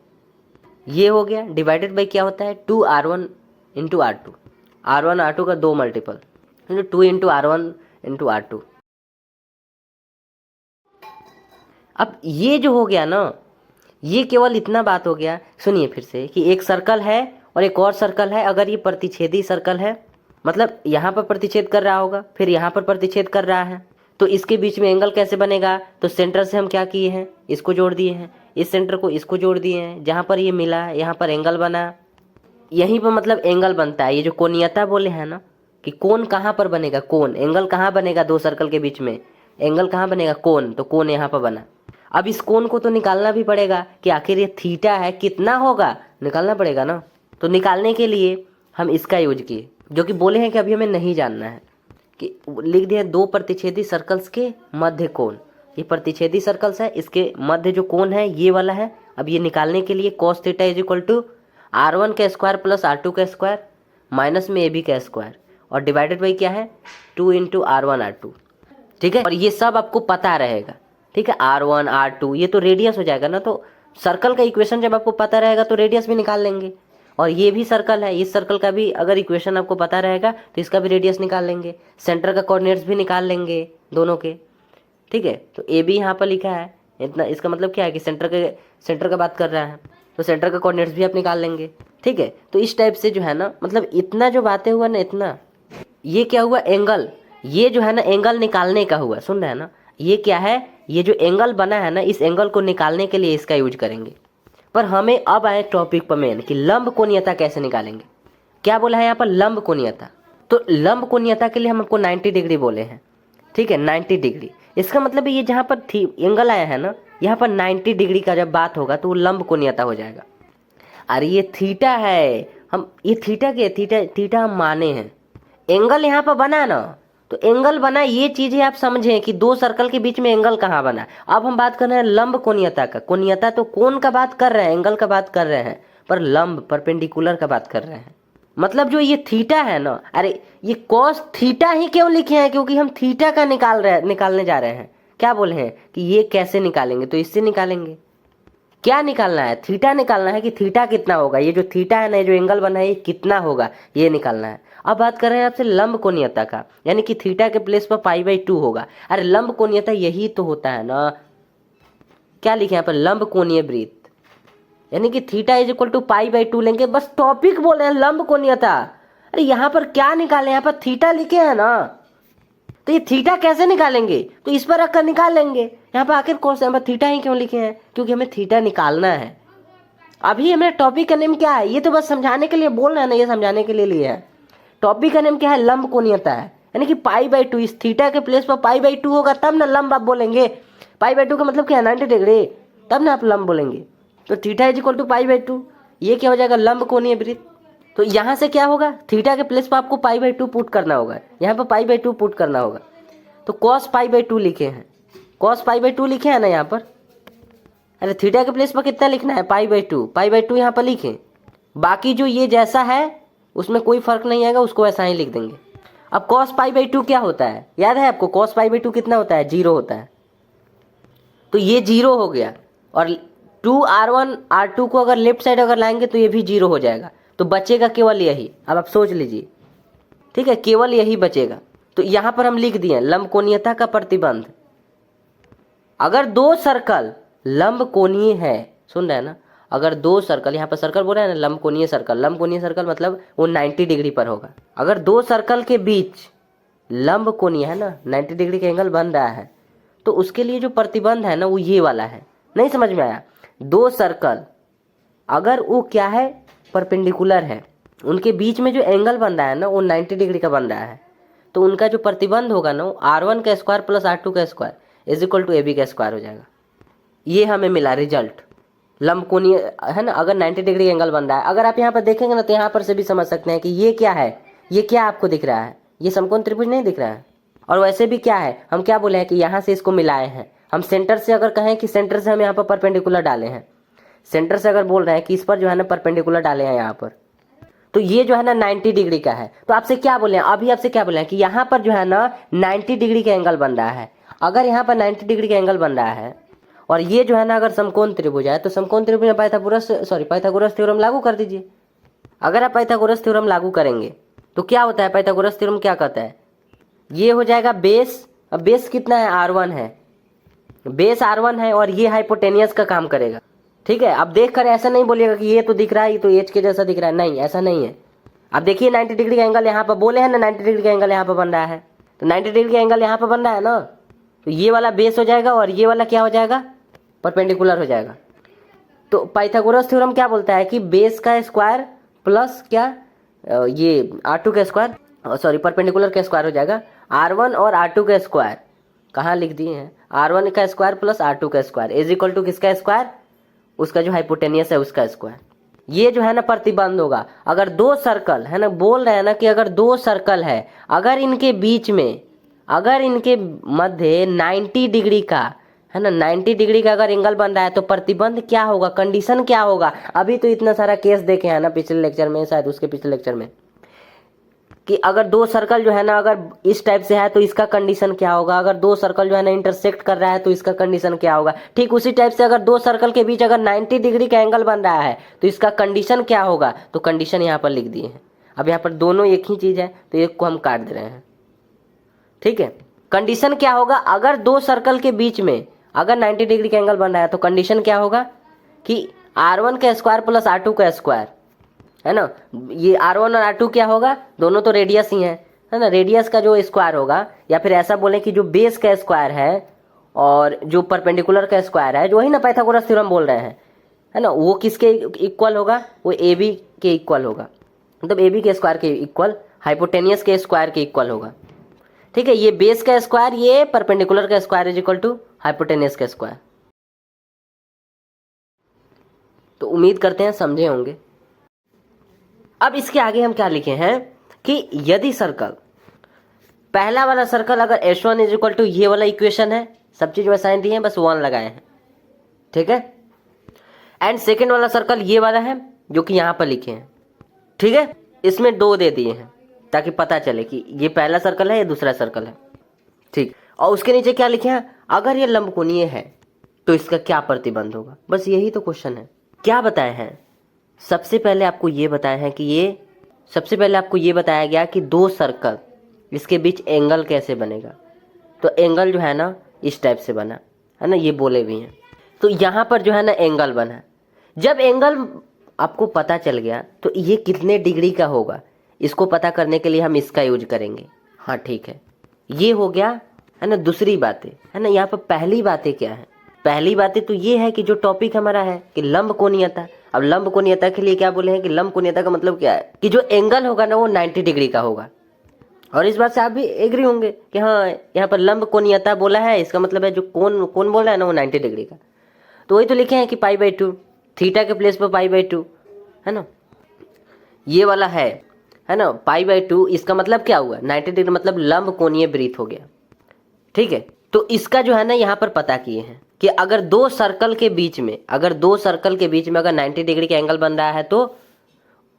ये हो गया, डिवाइडेड बाई क्या होता है, 2R1 into R2, R1 R2 का 2 multiple, 2 into R1 into R2। अब ये जो हो गया ना, ये केवल इतना बात हो गया, सुनिए फिर से, कि एक सर्कल है और एक और सर्कल है। अगर ये प्रतिच्छेदी सर्कल है, मतलब यहाँ पर प्रतिच्छेद कर रहा होगा, फिर यहाँ पर प्रतिच्छेद कर रहा है, तो इसके बीच में एंगल कैसे बनेगा, तो सेंटर से हम क्या किए हैं, इसको जोड़ दिए हैं, इस सेंटर को इसको जोड़ दिए हैं, जहाँ पर ये मिला यहाँ पर एंगल बना, यहीं पर मतलब एंगल बनता है। ये जो कोणीयता बोले हैं ना, कि कोण कहाँ पर बनेगा, कोण, एंगल कहाँ बनेगा, दो सर्कल के बीच में एंगल कहाँ बनेगा, कोण, तो कोण यहाँ पर बना। अब इस कोण को तो निकालना भी पड़ेगा कि आखिर ये थीटा है कितना होगा, निकालना पड़ेगा ना। तो निकालने के लिए हम इसका यूज किए, जो कि बोले हैं कि अभी हमें नहीं जानना है, कि लिख दिया दो प्रतिच्छेदी सर्कल्स के मध्य कोण। ये प्रतिच्छेदी सर्कल्स है, इसके मध्य जो कोण है ये वाला है, अब ये निकालने के लिए cos theta is equal to R1 का स्क्वायर प्लस R2 का स्क्वायर माइनस में AB का स्क्वायर और डिवाइडेड बाई क्या है 2 इंटू R1 R2, ठीक है। और ये सब आपको पता रहेगा, ठीक है। R1 R2 ये तो रेडियस हो जाएगा ना, तो सर्कल का इक्वेशन जब आपको पता रहेगा तो रेडियस भी निकाल लेंगे। और ये भी सर्कल है, इस सर्कल का भी अगर इक्वेशन आपको पता रहेगा तो इसका भी रेडियस निकाल लेंगे, सेंटर का कोऑर्डिनेट्स भी निकाल लेंगे दोनों के, ठीक है। तो ए बी यहाँ पर लिखा है इतना, इसका मतलब क्या है कि सेंटर का बात कर रहा है, तो सेंटर का कोऑर्डिनेट्स भी आप निकाल लेंगे, ठीक है। तो इस टाइप से जो है ना, मतलब इतना जो बातें हुआ ना, इतना ये क्या हुआ एंगल, ये जो है ना एंगल निकालने का हुआ, सुन रहे हैं ना। ये क्या है, ये जो एंगल बना है ना, इस एंगल को निकालने के लिए इसका यूज करेंगे। पर हमें अब आए टॉपिक पर मेन कि लंब कोणीयता कैसे निकालेंगे। क्या बोला है यहाँ पर, लंब कोणीयता। तो लंब कोणीयता के लिए हम आपको 90 डिग्री बोले हैं, ठीक है, 90 डिग्री। इसका मतलब ये जहाँ पर थी एंगल आया है ना, यहाँ पर 90 डिग्री का जब बात होगा तो वो लंब कोणीयता हो जाएगा। अरे ये थीटा है, हम ये थीटा हम माने हैं। एंगल यहाँ पर बना ना, तो एंगल बना, ये चीजें आप समझें कि दो सर्कल के बीच में एंगल कहाँ बना। अब हम बात कर रहे हैं लंब कोणीयता का। कोणीयता तो कोण का बात कर रहे हैं, एंगल का बात कर रहे हैं, पर लंब परपेंडिकुलर का बात कर रहे हैं। मतलब जो ये थीटा है ना, अरे ये कॉस थीटा ही क्यों लिखे हैं, क्योंकि हम थीटा का निकालने जा रहे हैं। क्या बोले हैं कि ये कैसे निकालेंगे, तो इससे निकालेंगे। क्या निकालना है, थीटा निकालना है कि थीटा कितना होगा, ये जो थीटा है ना, ये जो एंगल बना है ये कितना होगा, ये निकालना है। अब बात कर रहे हैं आपसे लंब कोणीयता का, यानी कि थीटा के प्लेस पर π/2 होगा। अरे लंब कोणीयता यही तो होता है ना, क्या लिखे यहाँ पर, लंब कोणीय वृत्त, यानी कि थीटा इज इक्वल टू π/2 लेंगे, बस टॉपिक बोल रहे हैं लंब कोणीयता। अरे यहाँ पर क्या निकाले, यहाँ पर थीटा लिखे हैं ना, तो ये थीटा कैसे निकालेंगे, तो इस पर रखकर निकाल लेंगे। यहाँ पर आखिर कौन सा थीटा ही क्यों लिखे हैं, क्योंकि हमें थीटा निकालना है। अभी हमें टॉपिक का नेम क्या है, ये तो बस समझाने के लिए बोल रहे हैं ना, ये समझाने के लिए लिए है। टॉपिक का नेम क्या है, लंब कोणीयता है, यानी कि π/2, इस थीटा के प्लेस पर π/2 होगा तब ना लंब आप बोलेंगे। π/2 का मतलब क्या है, 90 डिग्री, तब ना आप लंब बोलेंगे। तो थीटा इज इक्वल टू π/2, ये क्या हो जाएगा, लंब कोणीय वृत्त। तो यहाँ से क्या होगा, थीटा के प्लेस पर आपको π/2 पुट करना होगा, यहाँ पर π/2 पुट करना होगा। तो cos π/2 लिखे हैं, cos π/2 लिखे हैं ना यहाँ पर। अरे थीटा के प्लेस पर कितना लिखना है, π/2 यहाँ पर लिखें। बाकी जो ये जैसा है उसमें कोई फर्क नहीं आएगा, उसको ऐसा ही लिख देंगे। अब cos π/2 क्या होता है, याद है आपको, cos π/2 कितना होता है, 0 होता है। तो ये 0 हो गया, और 2R1 R2 को अगर लेफ्ट साइड अगर लाएंगे तो ये भी 0 हो जाएगा। तो बचेगा केवल यही, अब आप सोच लीजिए, ठीक है, केवल यही बचेगा। तो यहाँ पर हम लिख दिए लंब कोणीयता का प्रतिबंध। अगर दो सर्कल लंब कोणीय है, सुन रहे हैं ना, अगर दो सर्कल, यहाँ पर सर्कल बोल रहे हैं ना, लंब कोणीय सर्कल मतलब वो 90 डिग्री पर होगा। अगर दो सर्कल के बीच लंब कोणीय है ना, 90 डिग्री का एंगल बन रहा है, तो उसके लिए जो प्रतिबंध है ना वो ये वाला है। नहीं समझ में आया, दो सर्कल अगर वो क्या है, परपेंडिकुलर है, उनके बीच में जो एंगल बन रहा है ना वो 90 डिग्री का बन रहा है, तो उनका जो प्रतिबंध होगा ना वो R1 का स्क्वायर प्लस R2 का square is equal to AB का स्क्वायर हो जाएगा। ये हमें मिला रिजल्ट, लंब कोणीय है ना, अगर 90 डिग्री एंगल बन रहा है। अगर आप यहाँ पर देखेंगे ना तो यहाँ पर से भी समझ सकते हैं कि ये क्या है, ये क्या आपको दिख रहा है, ये समकोण त्रिभुज नहीं दिख रहा है। और वैसे भी क्या है, हम क्या बोले हैं कि यहाँ से इसको मिलाए हैं। हम सेंटर से अगर कहें कि सेंटर से हम यहाँ पर परपेंडिकुलर डाले हैं, सेंटर से अगर बोल रहे हैं कि इस पर जो है ना परपेंडिकुलर डाले हैं यहाँ पर, तो ये जो है ना 90 डिग्री का है। तो आपसे क्या बोले हैं, अभी आपसे क्या बोले हैं कि यहाँ पर जो है ना 90 डिग्री का एंगल बन रहा है। अगर यहाँ पर 90 डिग्री का एंगल बन रहा है और ये जो है ना अगर समकोण त्रिभुज है, तो समकोण त्रिभुज में पाइथागोरस थ्योरम लागू कर दीजिए। अगर आप पाइथागोरस थ्योरम लागू करेंगे तो क्या होता है, पाइथागोरस थ्योरम क्या कहता है, ये हो जाएगा बेस। अब बेस कितना है, R1 है, बेस R1 है, और ये हाइपोटेनियस का काम करेगा, ठीक है। अब देख कर ऐसा नहीं बोलिएगा कि ये तो दिख रहा है, ये तो एच के जैसा दिख रहा है, नहीं, ऐसा नहीं है। अब देखिए 90 डिग्री का एंगल यहाँ पर बोले हैं ना, 90 डिग्री का एंगल यहाँ पर बन रहा है, तो 90 डिग्री का एंगल यहाँ पर बन रहा है ना, तो ये वाला बेस हो जाएगा और ये वाला क्या हो जाएगा, परपेंडिकुलर हो जाएगा। तो पाइथागोरस थ्योरम क्या बोलता है कि बेस का स्क्वायर प्लस क्या, ये R2 का स्क्वायर, परपेंडिकुलर का स्क्वायर हो जाएगा। R1 और R2 का स्क्वायर कहाँ लिख दिए हैं, R1 का स्क्वायर प्लस R2 का स्क्वायर इज इक्वल टू किसका स्क्वायर, उसका जो हाइपोटेनियस है उसका स्क्वायर। ये जो है ना प्रतिबंध होगा। अगर दो सर्कल है ना, बोल रहे हैं ना कि अगर दो सर्कल है, अगर इनके बीच में, अगर इनके मध्य 90 डिग्री का है ना, 90 डिग्री का अगर एंगल बन रहा है तो प्रतिबंध क्या होगा, कंडीशन क्या होगा। अभी तो इतना सारा केस देखे हैं ना पिछले लेक्चर में, शायद उसके पिछले लेक्चर में, कि अगर दो सर्कल जो है ना अगर इस टाइप से है तो इसका कंडीशन क्या होगा, अगर दो सर्कल जो है ना इंटरसेक्ट कर रहा है तो इसका कंडीशन क्या होगा। ठीक उसी टाइप से अगर दो सर्कल के बीच अगर 90 डिग्री का एंगल बन रहा है तो इसका कंडीशन क्या होगा, तो कंडीशन यहाँ पर लिख दिए हैं। अब यहाँ पर दोनों एक ही चीज है तो एक को हम काट दे रहे हैं। ठीक है, कंडीशन क्या होगा, अगर दो सर्कल के बीच में अगर 90 डिग्री का एंगल बन रहा है तो कंडीशन क्या होगा कि R1 का स्क्वायर प्लस R2 का स्क्वायर, है ना। ये R1 और R2 क्या होगा, दोनों तो रेडियस ही है ना, रेडियस का जो स्क्वायर होगा, या फिर ऐसा बोलें कि जो बेस का स्क्वायर है और जो परपेंडिकुलर का स्क्वायर है, जो ही ना पाइथागोरस थ्योरम बोल रहे हैं, है ना, वो किसके इक्वल होगा, वो AB के इक्वल होगा, मतलब AB के स्क्वायर के इक्वल, हाइपोटेनियस के स्क्वायर के इक्वल होगा। ठीक है, ये बेस का स्क्वायर, ये परपेंडिकुलर का square is equal to hypotenuse का स्क्वायर। तो उम्मीद करते हैं समझे होंगे। अब इसके आगे हम क्या लिखे हैं कि यदि सर्कल, पहला वाला सर्कल अगर S1 इज इक्वल टू ये वाला इक्वेशन है, सब चीज वैसा दी है, बस 1 लगाए हैं। ठीक है, एंड सेकेंड वाला सर्कल ये वाला है जो कि यहां पर लिखे हैं। ठीक है, इसमें 2 दे दिए हैं ताकि पता चले कि ये पहला सर्कल है, ये दूसरा सर्कल है। ठीक, और उसके नीचे क्या लिखे हैं, अगर ये लंबकोणीय है तो इसका क्या प्रतिबंध होगा। बस यही तो क्वेश्चन है। क्या बताए हैं, सबसे पहले आपको ये बताया है कि सबसे पहले आपको ये बताया गया कि दो सर्कल, इसके बीच एंगल कैसे बनेगा। तो एंगल जो है ना इस टाइप से बना है ना, ये बोले भी हैं। तो यहाँ पर जो है ना एंगल बना, जब एंगल आपको पता चल गया तो ये कितने डिग्री का होगा, इसको पता करने के लिए हम इसका यूज करेंगे। हाँ ठीक है, ये हो गया है ना दूसरी बातें, है ना। यहाँ पर पहली बातें क्या है, पहली बातें तो ये है कि जो टॉपिक हमारा है कि लंबकोणीयता। अब लंबकोणीयता के लिए क्या बोले हैं कि लंबकोणीयता का मतलब क्या है कि जो एंगल होगा ना वो 90 डिग्री का होगा। और इस बात से आप भी एग्री होंगे कि हाँ यहाँ पर लंबकोणीयता बोला है, इसका मतलब है जो कोण बोला है ना वो 90 डिग्री का। तो वही तो लिखे हैं कि π/2, थीटा के प्लेस पर π/2, है ना, ये वाला है ना π/2। इसका मतलब क्या हुआ, 90 डिग्री मतलब लंबकोणीय वृत्त हो गया। ठीक है, तो इसका जो है ना यहाँ पर पता किए हैं कि अगर दो सर्कल के बीच में अगर 90 डिग्री का एंगल बन रहा है तो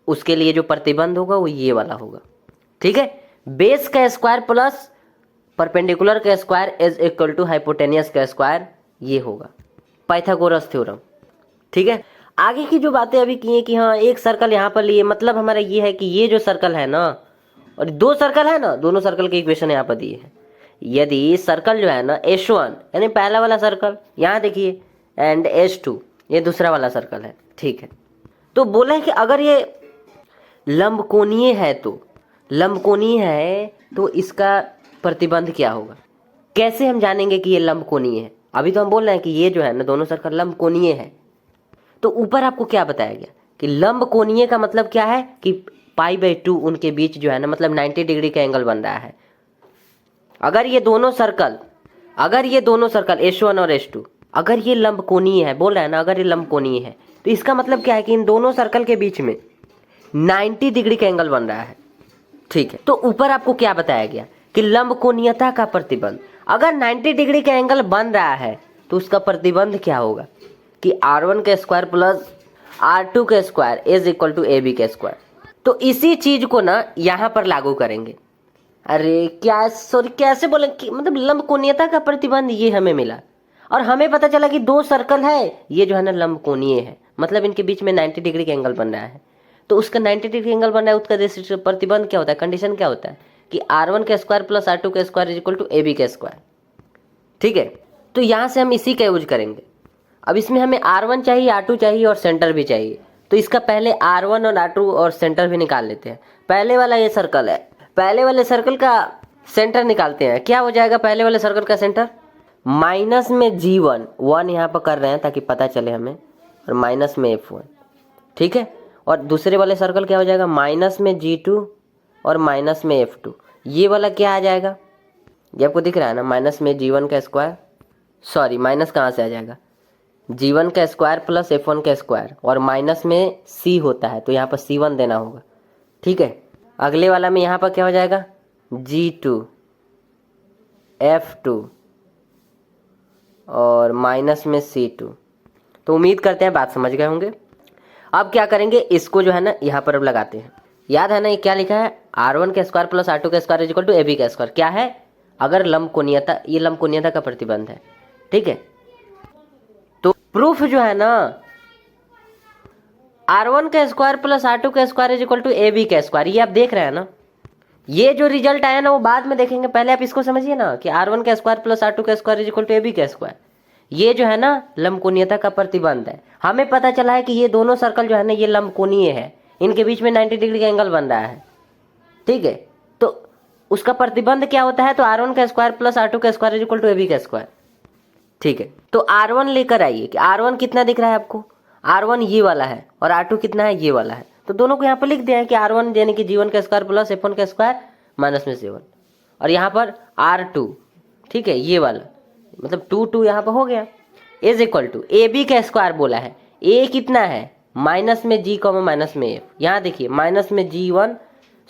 उसके लिए जो प्रतिबंध होगा वो ये वाला होगा। ठीक है, बेस का स्क्वायर प्लस परपेंडिकुलर का square is equal to hypotenuse का स्क्वायर, ये होगा पाइथागोरस थ्योरम। ठीक है, आगे की जो बातें अभी की हैं कि हाँ एक सर्कल यहाँ पर लिए, मतलब हमारा ये है कि ये जो सर्कल है ना और दो सर्कल है ना, दोनों सर्कल के इक्वेशन यहाँ पर दिए हैं। यदि सर्कल जो है ना S1 यानी पहला वाला सर्कल यहाँ देखिए, एंड S2 ये दूसरा वाला सर्कल है। ठीक है, तो बोला है कि अगर ये लंबकोणीय है तो इसका प्रतिबंध क्या होगा। कैसे हम जानेंगे कि ये लंबकोणीय है, अभी तो हम बोल रहे हैं कि ये जो है ना दोनों सर्कल लंबकोणीय है। तो ऊपर आपको क्या बताया गया कि लंबकोणीय का मतलब क्या है कि π/2 उनके बीच जो है ना मतलब 90 डिग्री का एंगल बन रहा है। अगर ये दोनों सर्कल S1 और S2 अगर ये लंबकोणीय है, बोल रहा है ना अगर ये लंबकोणीय है, तो इसका मतलब क्या है कि इन दोनों सर्कल के बीच में 90 डिग्री का एंगल बन रहा है। ठीक है, तो ऊपर आपको क्या बताया गया कि लंबकोणीयता का प्रतिबंध, अगर 90 डिग्री का एंगल बन रहा है तो उसका प्रतिबंध क्या होगा कि R1 का स्क्वायर प्लस R2 का square is equal to AB का स्क्वायर। तो इसी चीज को ना यहाँ पर लागू करेंगे। अरे क्या सॉरी कैसे बोले कि मतलब लंबकोणीयता का प्रतिबंध ये हमें मिला और हमें पता चला कि दो सर्कल है, ये जो है ना लंबकोणीय है, मतलब इनके बीच में 90 डिग्री का एंगल बन रहा है। तो उसका 90 डिग्री एंगल बन रहा है, उसका प्रतिबंध क्या होता है, कंडीशन क्या होता है कि R1 का स्क्वायर प्लस R2 का square is equal to AB का स्क्वायर। ठीक है, तो यहाँ से हम इसी का यूज करेंगे। अब इसमें हमें R1 चाहिए, R2 चाहिए और सेंटर भी चाहिए, तो इसका पहले R1 और R2 और सेंटर भी निकाल लेते हैं। पहले वाला ये सर्कल है, पहले वाले सर्कल का सेंटर निकालते हैं। क्या हो जाएगा पहले वाले सर्कल का सेंटर, माइनस में G1, 1 यहाँ पर कर रहे हैं ताकि पता चले हमें, और माइनस में F1। ठीक है, और दूसरे वाले सर्कल क्या हो जाएगा, माइनस में G2 और माइनस में F2। ये वाला क्या आ जाएगा, ये आपको दिख रहा है ना, माइनस में G1 का स्क्वायर, सॉरी माइनस कहाँ से आ जाएगा, G1 का स्क्वायर प्लस F1 का स्क्वायर, और माइनस में C होता है तो यहाँ पर C1 देना होगा। ठीक है, अगले वाला में यहाँ पर क्या हो जाएगा, G2 F2 और माइनस में C2। तो उम्मीद करते हैं बात समझ गए होंगे। अब क्या करेंगे, इसको जो है ना यहाँ पर अब लगाते हैं। याद है ना ये क्या लिखा है, R1 का स्क्वायर प्लस R2 का square is equal to AB का स्क्वायर। क्या है, अगर लंबकोणीयता, ये लंबकोणीयता का प्रतिबंध है, ठीक है। तो प्रूफ जो है ना, R1 का स्क्वायर प्लस R2 का square is equal to AB का स्क्वायर, ये आप देख रहे हैं ना। ये जो रिजल्ट आया ना वो बाद में देखेंगे, पहले आप इसको समझिए ना कि R1 का स्क्वायर प्लस R2 का square is equal to AB का स्क्वायर। ये जो है ना लंबकोणीयता का प्रतिबंध है। हमें पता चला है कि ये दोनों सर्कल जो है ना ये लंबकोणीय है, इनके बीच में 90 डिग्री का एंगल बन रहा है, ठीक है। तो उसका प्रतिबंध क्या होता है, तो R1 का स्क्वायर प्लस R2 का square is equal to AB का स्क्वायर, ठीक है। तो R1 लेकर आइए कि R1 कितना दिख रहा है आपको, R1 ये वाला है और R2 कितना है, ये वाला है। तो दोनों को यहाँ पर लिख दिया है कि R1 यानी कि G1 का स्क्वायर प्लस F1 का स्क्वायर माइनस में C1, और यहाँ पर R2, ठीक है, ये वाला मतलब 2 यहाँ पर हो गया, इज इक्वल टू AB का स्क्वायर बोला है। A कितना है, माइनस में G कॉमा माइनस में F। यहाँ देखिए माइनस में G1,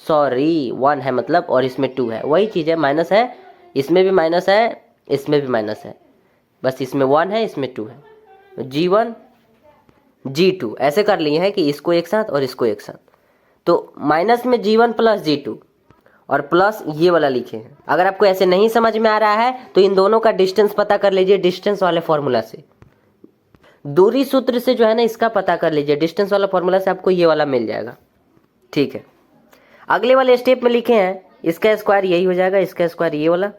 सॉरी 1 है मतलब, और इसमें 2 है, वही चीज़ है, माइनस है, इसमें भी माइनस है, इसमें भी माइनस है, बस इसमें 1 है, इसमें 2 है। G1 G2 ऐसे कर लिए हैं कि इसको एक साथ और इसको एक साथ। तो माइनस में G1 प्लस G2 और प्लस ये वाला लिखे हैं। अगर आपको ऐसे नहीं समझ में आ रहा है तो इन दोनों का डिस्टेंस पता कर लीजिए, डिस्टेंस वाले फॉर्मूला से, दूरी सूत्र से जो है ना इसका पता कर लीजिए, डिस्टेंस वाला फॉर्मूला से आपको ये वाला मिल जाएगा, ठीक है। अगले वाले स्टेप में लिखे हैं, इसका स्क्वायर यही हो जाएगा, इसका स्क्वायर ये वाला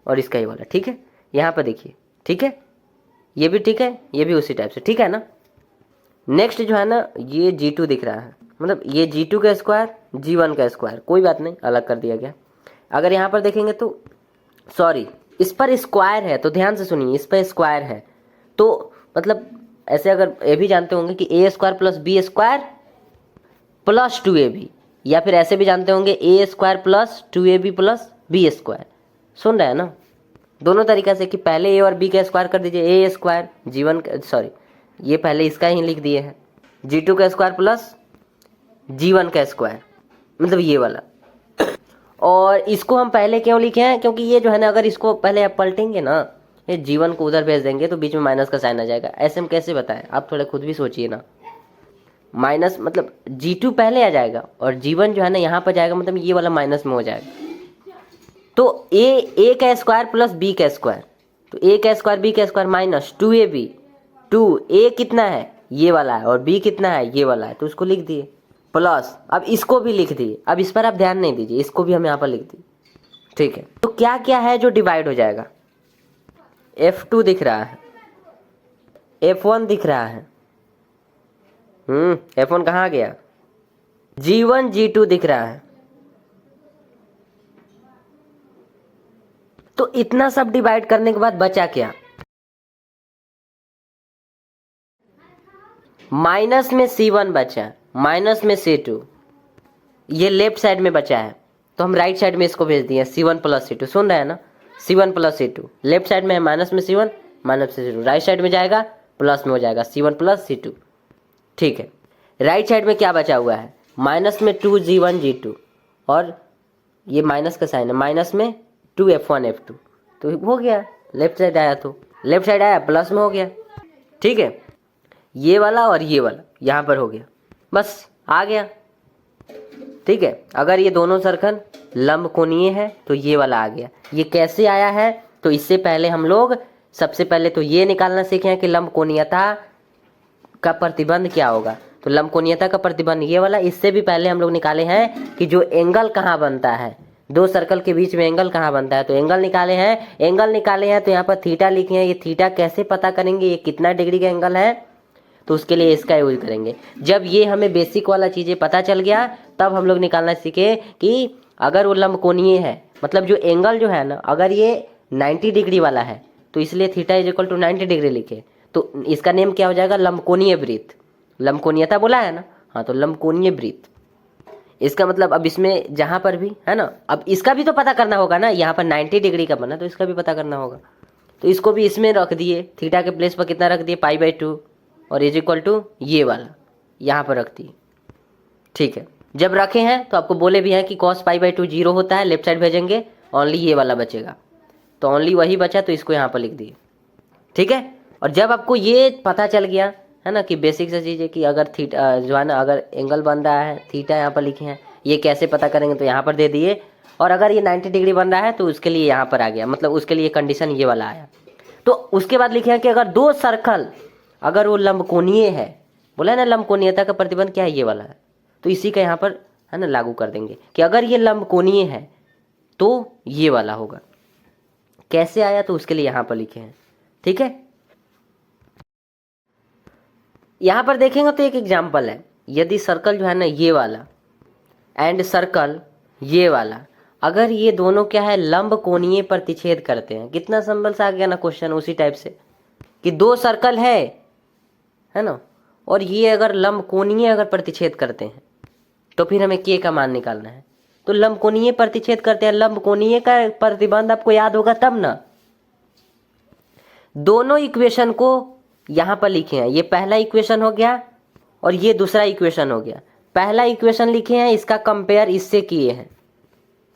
और इसका ये वाला, ठीक है। यहाँ पर देखिए, ठीक है, ये भी ठीक है, ये भी उसी टाइप से, ठीक है ना। नेक्स्ट जो है ना ये G2 दिख रहा है, मतलब ये G2 का स्क्वायर G1 का स्क्वायर, कोई बात नहीं, अलग कर दिया गया। अगर यहाँ पर देखेंगे तो सॉरी इस पर स्क्वायर है, तो ध्यान से सुनिए, इस पर स्क्वायर है तो मतलब ऐसे अगर ये भी जानते होंगे कि A square plus B square plus 2AB, या फिर ऐसे भी जानते होंगे A square plus 2AB plus B square. सुन रहे हैं ना, दोनों तरीका से कि पहले A और B का स्क्वायर कर दीजिए, A स्क्वायर G1 का, सॉरी ये पहले इसका ही लिख दिए हैं, G2 का स्क्वायर प्लस G1 का स्क्वायर, मतलब ये वाला। और इसको हम पहले क्यों लिखे हैं, क्योंकि ये जो है ना अगर इसको पहले आप पलटेंगे ना, ये G1 को उधर भेज देंगे तो बीच में माइनस का साइन आ जाएगा। ऐसे हम कैसे बताएं, आप थोड़ा खुद भी सोचिए ना। माइनस मतलब G2 पहले आ जाएगा और G1 जो है ना यहाँ पर जाएगा, मतलब ये वाला माइनस में हो जाएगा। तो A का स्क्वायर प्लस B का स्क्वायर, तो A का स्क्वायर B का स्क्वायर माइनस 2AB, 2A कितना है, ये वाला है, और B कितना है, ये वाला है, तो उसको लिख दिए प्लस, अब इसको भी लिख दिए। अब इस पर आप ध्यान नहीं दीजिए, इसको भी हम यहाँ पर लिख दिए, ठीक है। तो क्या क्या है जो डिवाइड हो जाएगा, F2 दिख रहा है, F1 दिख रहा है, F1 कहाँ गया, G1 G2 दिख रहा है। तो इतना सब डिवाइड करने के बाद बचा क्या, माइनस में C1 बचा, माइनस में C2, ये लेफ्ट साइड में बचा है, तो हम राइट साइड में इसको भेज दिए C1 प्लस C2। सुन रहे हैं ना, C1 plus C2 left side में है, माइनस में C1 माइनस में C2, राइट साइड में जाएगा प्लस में हो जाएगा C1 प्लस C2, ठीक है। राइट साइड में क्या बचा हुआ है, माइनस में 2G1 G2, और ये माइनस का साइन है, माइनस में 2F1 F2, तो हो गया, लेफ्ट साइड आया तो लेफ्ट साइड आया प्लस में हो गया, ठीक है। ये वाला और ये वाला यहाँ पर हो गया, बस आ गया, ठीक है। अगर ये दोनों सर्कल लंबकोणीय है तो ये वाला आ गया। ये कैसे आया है, तो इससे पहले हम लोग सबसे पहले तो ये निकालना सीखे हैं कि लंबकोणीयता का प्रतिबंध क्या होगा। तो लंबकोणीयता का प्रतिबंध ये वाला, इससे भी पहले हम लोग निकाले हैं कि जो एंगल कहाँ बनता है, दो सर्कल के बीच में एंगल कहाँ बनता है, तो एंगल निकाले हैं। एंगल निकाले हैं तो यहाँ पर थीटा लिखे हैं, ये थीटा कैसे पता करेंगे, ये कितना डिग्री का एंगल है, तो उसके लिए इसका यूज करेंगे। जब ये हमें बेसिक वाला चीज़ें पता चल गया तब हम लोग निकालना सीखे कि अगर वो लंबकोणीय है, मतलब जो एंगल जो है ना, अगर ये 90 डिग्री वाला है तो इसलिए theta is equal to 90 degree लिखे, तो इसका नेम क्या हो जाएगा, लंबकोणीय वृत्त। लंबकोणीयता बोला है ना, हाँ, तो लंबकोणीय वृत्त। इसका मतलब अब इसमें जहाँ पर भी है ना, अब इसका भी तो पता करना होगा ना, यहाँ पर 90 डिग्री का बना तो इसका भी पता करना होगा, तो इसको भी इसमें रख दिए, थीटा के प्लेस पर कितना रख दिए, π/2, और इज इक्वल टू ये वाला यहाँ पर रख दिए, ठीक है। जब रखे हैं तो आपको बोले भी हैं कि cos π/2 0 होता है, लेफ्ट साइड भेजेंगे ओनली ये वाला बचेगा, तो ओनली वही बचा, तो इसको यहाँ पर लिख दिए, ठीक है। और जब आपको ये पता चल गया है ना कि बेसिक सा चीज़ है कि अगर थीटा जो है ना, अगर एंगल बन रहा है, थीटा यहाँ पर लिखे हैं, ये कैसे पता करेंगे, तो यहाँ पर दे दिए। और अगर ये 90 डिग्री बन रहा है तो उसके लिए यहाँ पर आ गया, मतलब उसके लिए कंडीशन ये वाला आया। तो उसके बाद लिखे हैं कि अगर दो सर्कल, अगर वो लंबकोणीय है, बोला है ना लंबकोणीयता का प्रतिबंध क्या है, ये वाला है, तो इसी का यहाँ पर है ना लागू कर देंगे कि अगर ये लंबकोणीय है तो ये वाला होगा। कैसे आया, तो उसके लिए यहाँ पर लिखे हैं। ठीक है, यहाँ पर देखेंगे तो एक एग्जाम्पल है, यदि सर्कल जो है ना ये वाला एंड सर्कल ये वाला, अगर ये दोनों क्या है, लंबकोणीय प्रतिच्छेद करते हैं, कितना सिंपल सा आ गया ना क्वेश्चन, उसी टाइप से कि दो सर्कल है ना, और ये अगर लंबकोणीय अगर प्रतिच्छेद करते हैं तो फिर हमें के का मान निकालना है। तो लंबकोणीय प्रतिच्छेद करते हैं, लंबकोणीय का प्रतिबंध आपको याद होगा तब ना। दोनों इक्वेशन को यहां पर लिखे हैं, ये पहला इक्वेशन हो गया और ये दूसरा इक्वेशन हो गया। पहला इक्वेशन लिखे हैं, इसका कंपेयर इससे किए हैं।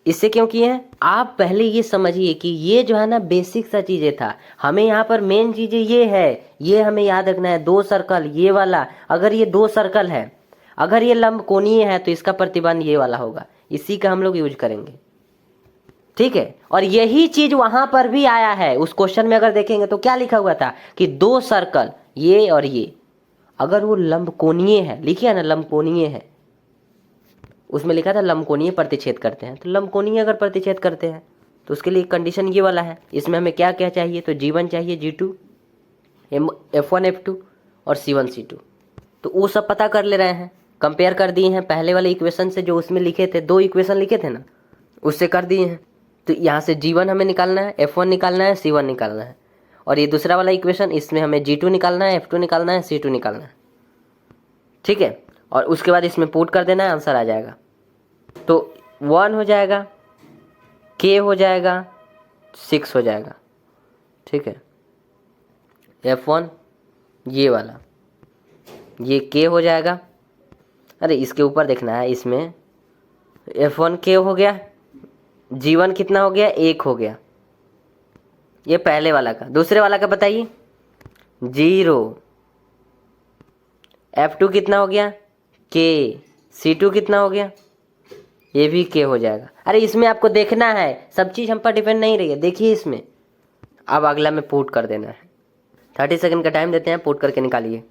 इससे क्यों किए हैं, आप पहले ये समझिए कि ये जो है ना बेसिक सा चीजें था, हमें यहाँ पर मेन चीजें ये है, ये हमें याद रखना है। दो सर्कल ये वाला, अगर ये दो सर्कल है, अगर ये लंबकोणीय है तो इसका प्रतिबंध ये वाला होगा, इसी का हम लोग यूज करेंगे। ठीक है, और यही चीज वहां पर भी आया है उस क्वेश्चन में। अगर देखेंगे तो क्या लिखा हुआ था कि दो सर्कल ये और ये, अगर वो लंबकोणीय है, लिखिए ना लंबकोणीय है, उसमें लिखा था लंबकोणीय प्रतिच्छेद करते हैं। तो लंबकोणीय अगर प्रतिच्छेद करते हैं तो उसके लिए कंडीशन ये वाला है। इसमें हमें क्या क्या चाहिए, तो G1 चाहिए, G2, F1 F2 और C1 C2। तो वो सब पता कर ले रहे हैं, कंपेयर कर दिए हैं पहले वाले इक्वेशन से, जो उसमें लिखे थे, दो इक्वेशन लिखे थे ना, उससे कर दिए हैं। तो यहाँ से G1 हमें निकालना है, F1 निकालना है, C1 निकालना है, और ये दूसरा वाला इक्वेशन, इसमें हमें G2 निकालना है, F2 निकालना है, C2 निकालना है। ठीक है, और उसके बाद इसमें पुट कर देना है, आंसर आ जाएगा। तो 1 हो जाएगा, K हो जाएगा, 6 हो जाएगा। ठीक है, F1 ये वाला, ये K हो जाएगा। अरे इसके ऊपर देखना है, इसमें F1 K हो गया, G1 कितना हो गया, 1 हो गया, ये पहले वाला का। दूसरे वाला का बताइए, 0। F2 कितना हो गया, K। C2 कितना हो गया, ये भी K हो जाएगा। अरे इसमें आपको देखना है, सब चीज़ हम पर डिपेंड नहीं रही है, देखिए इसमें। अब अगला में पुट कर देना है, 30 सेकंड का टाइम देते हैं, पुट करके निकालिए।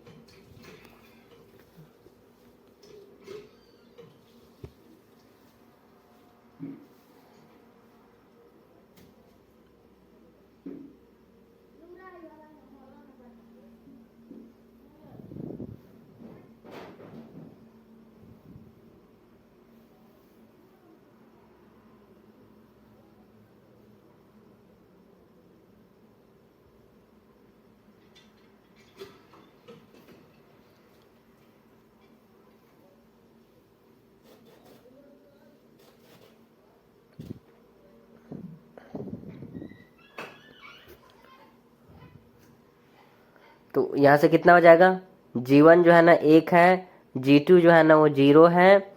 तो यहाँ से कितना हो जाएगा, G1 जो है ना 1 है, G2 जो है ना वो 0 है,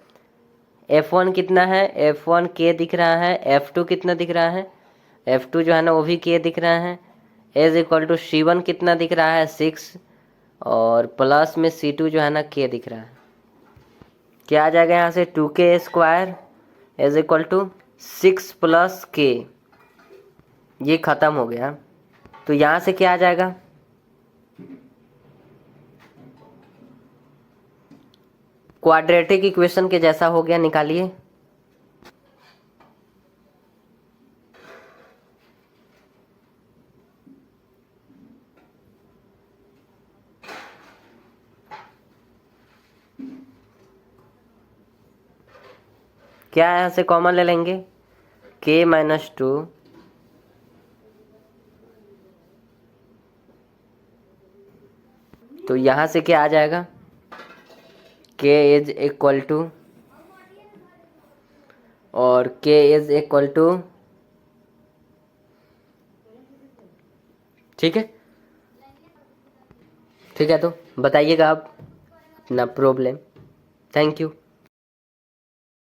F1 कितना है, F1 K दिख रहा है, F2 कितना दिख रहा है, F2 जो है ना वो भी K दिख रहा है, एज इक्वल टू C1 कितना दिख रहा है, 6, और प्लस में C2 जो है ना K दिख रहा है। क्या आ जाएगा यहाँ से, 2K² as equal to 6 + K। ये खत्म हो गया। तो यहाँ से क्या आ जाएगा, क्वाड्रेटिक इक्वेशन के जैसा हो गया, निकालिए। क्या यहाँ से कॉमन ले लेंगे, K - 2 तो यहाँ से क्या आ जाएगा, K इज इक्वल टू, और K इज इक्वल टू, ठीक है। ठीक है, तो बताइएगा आप अपना प्रॉब्लम। Thank you.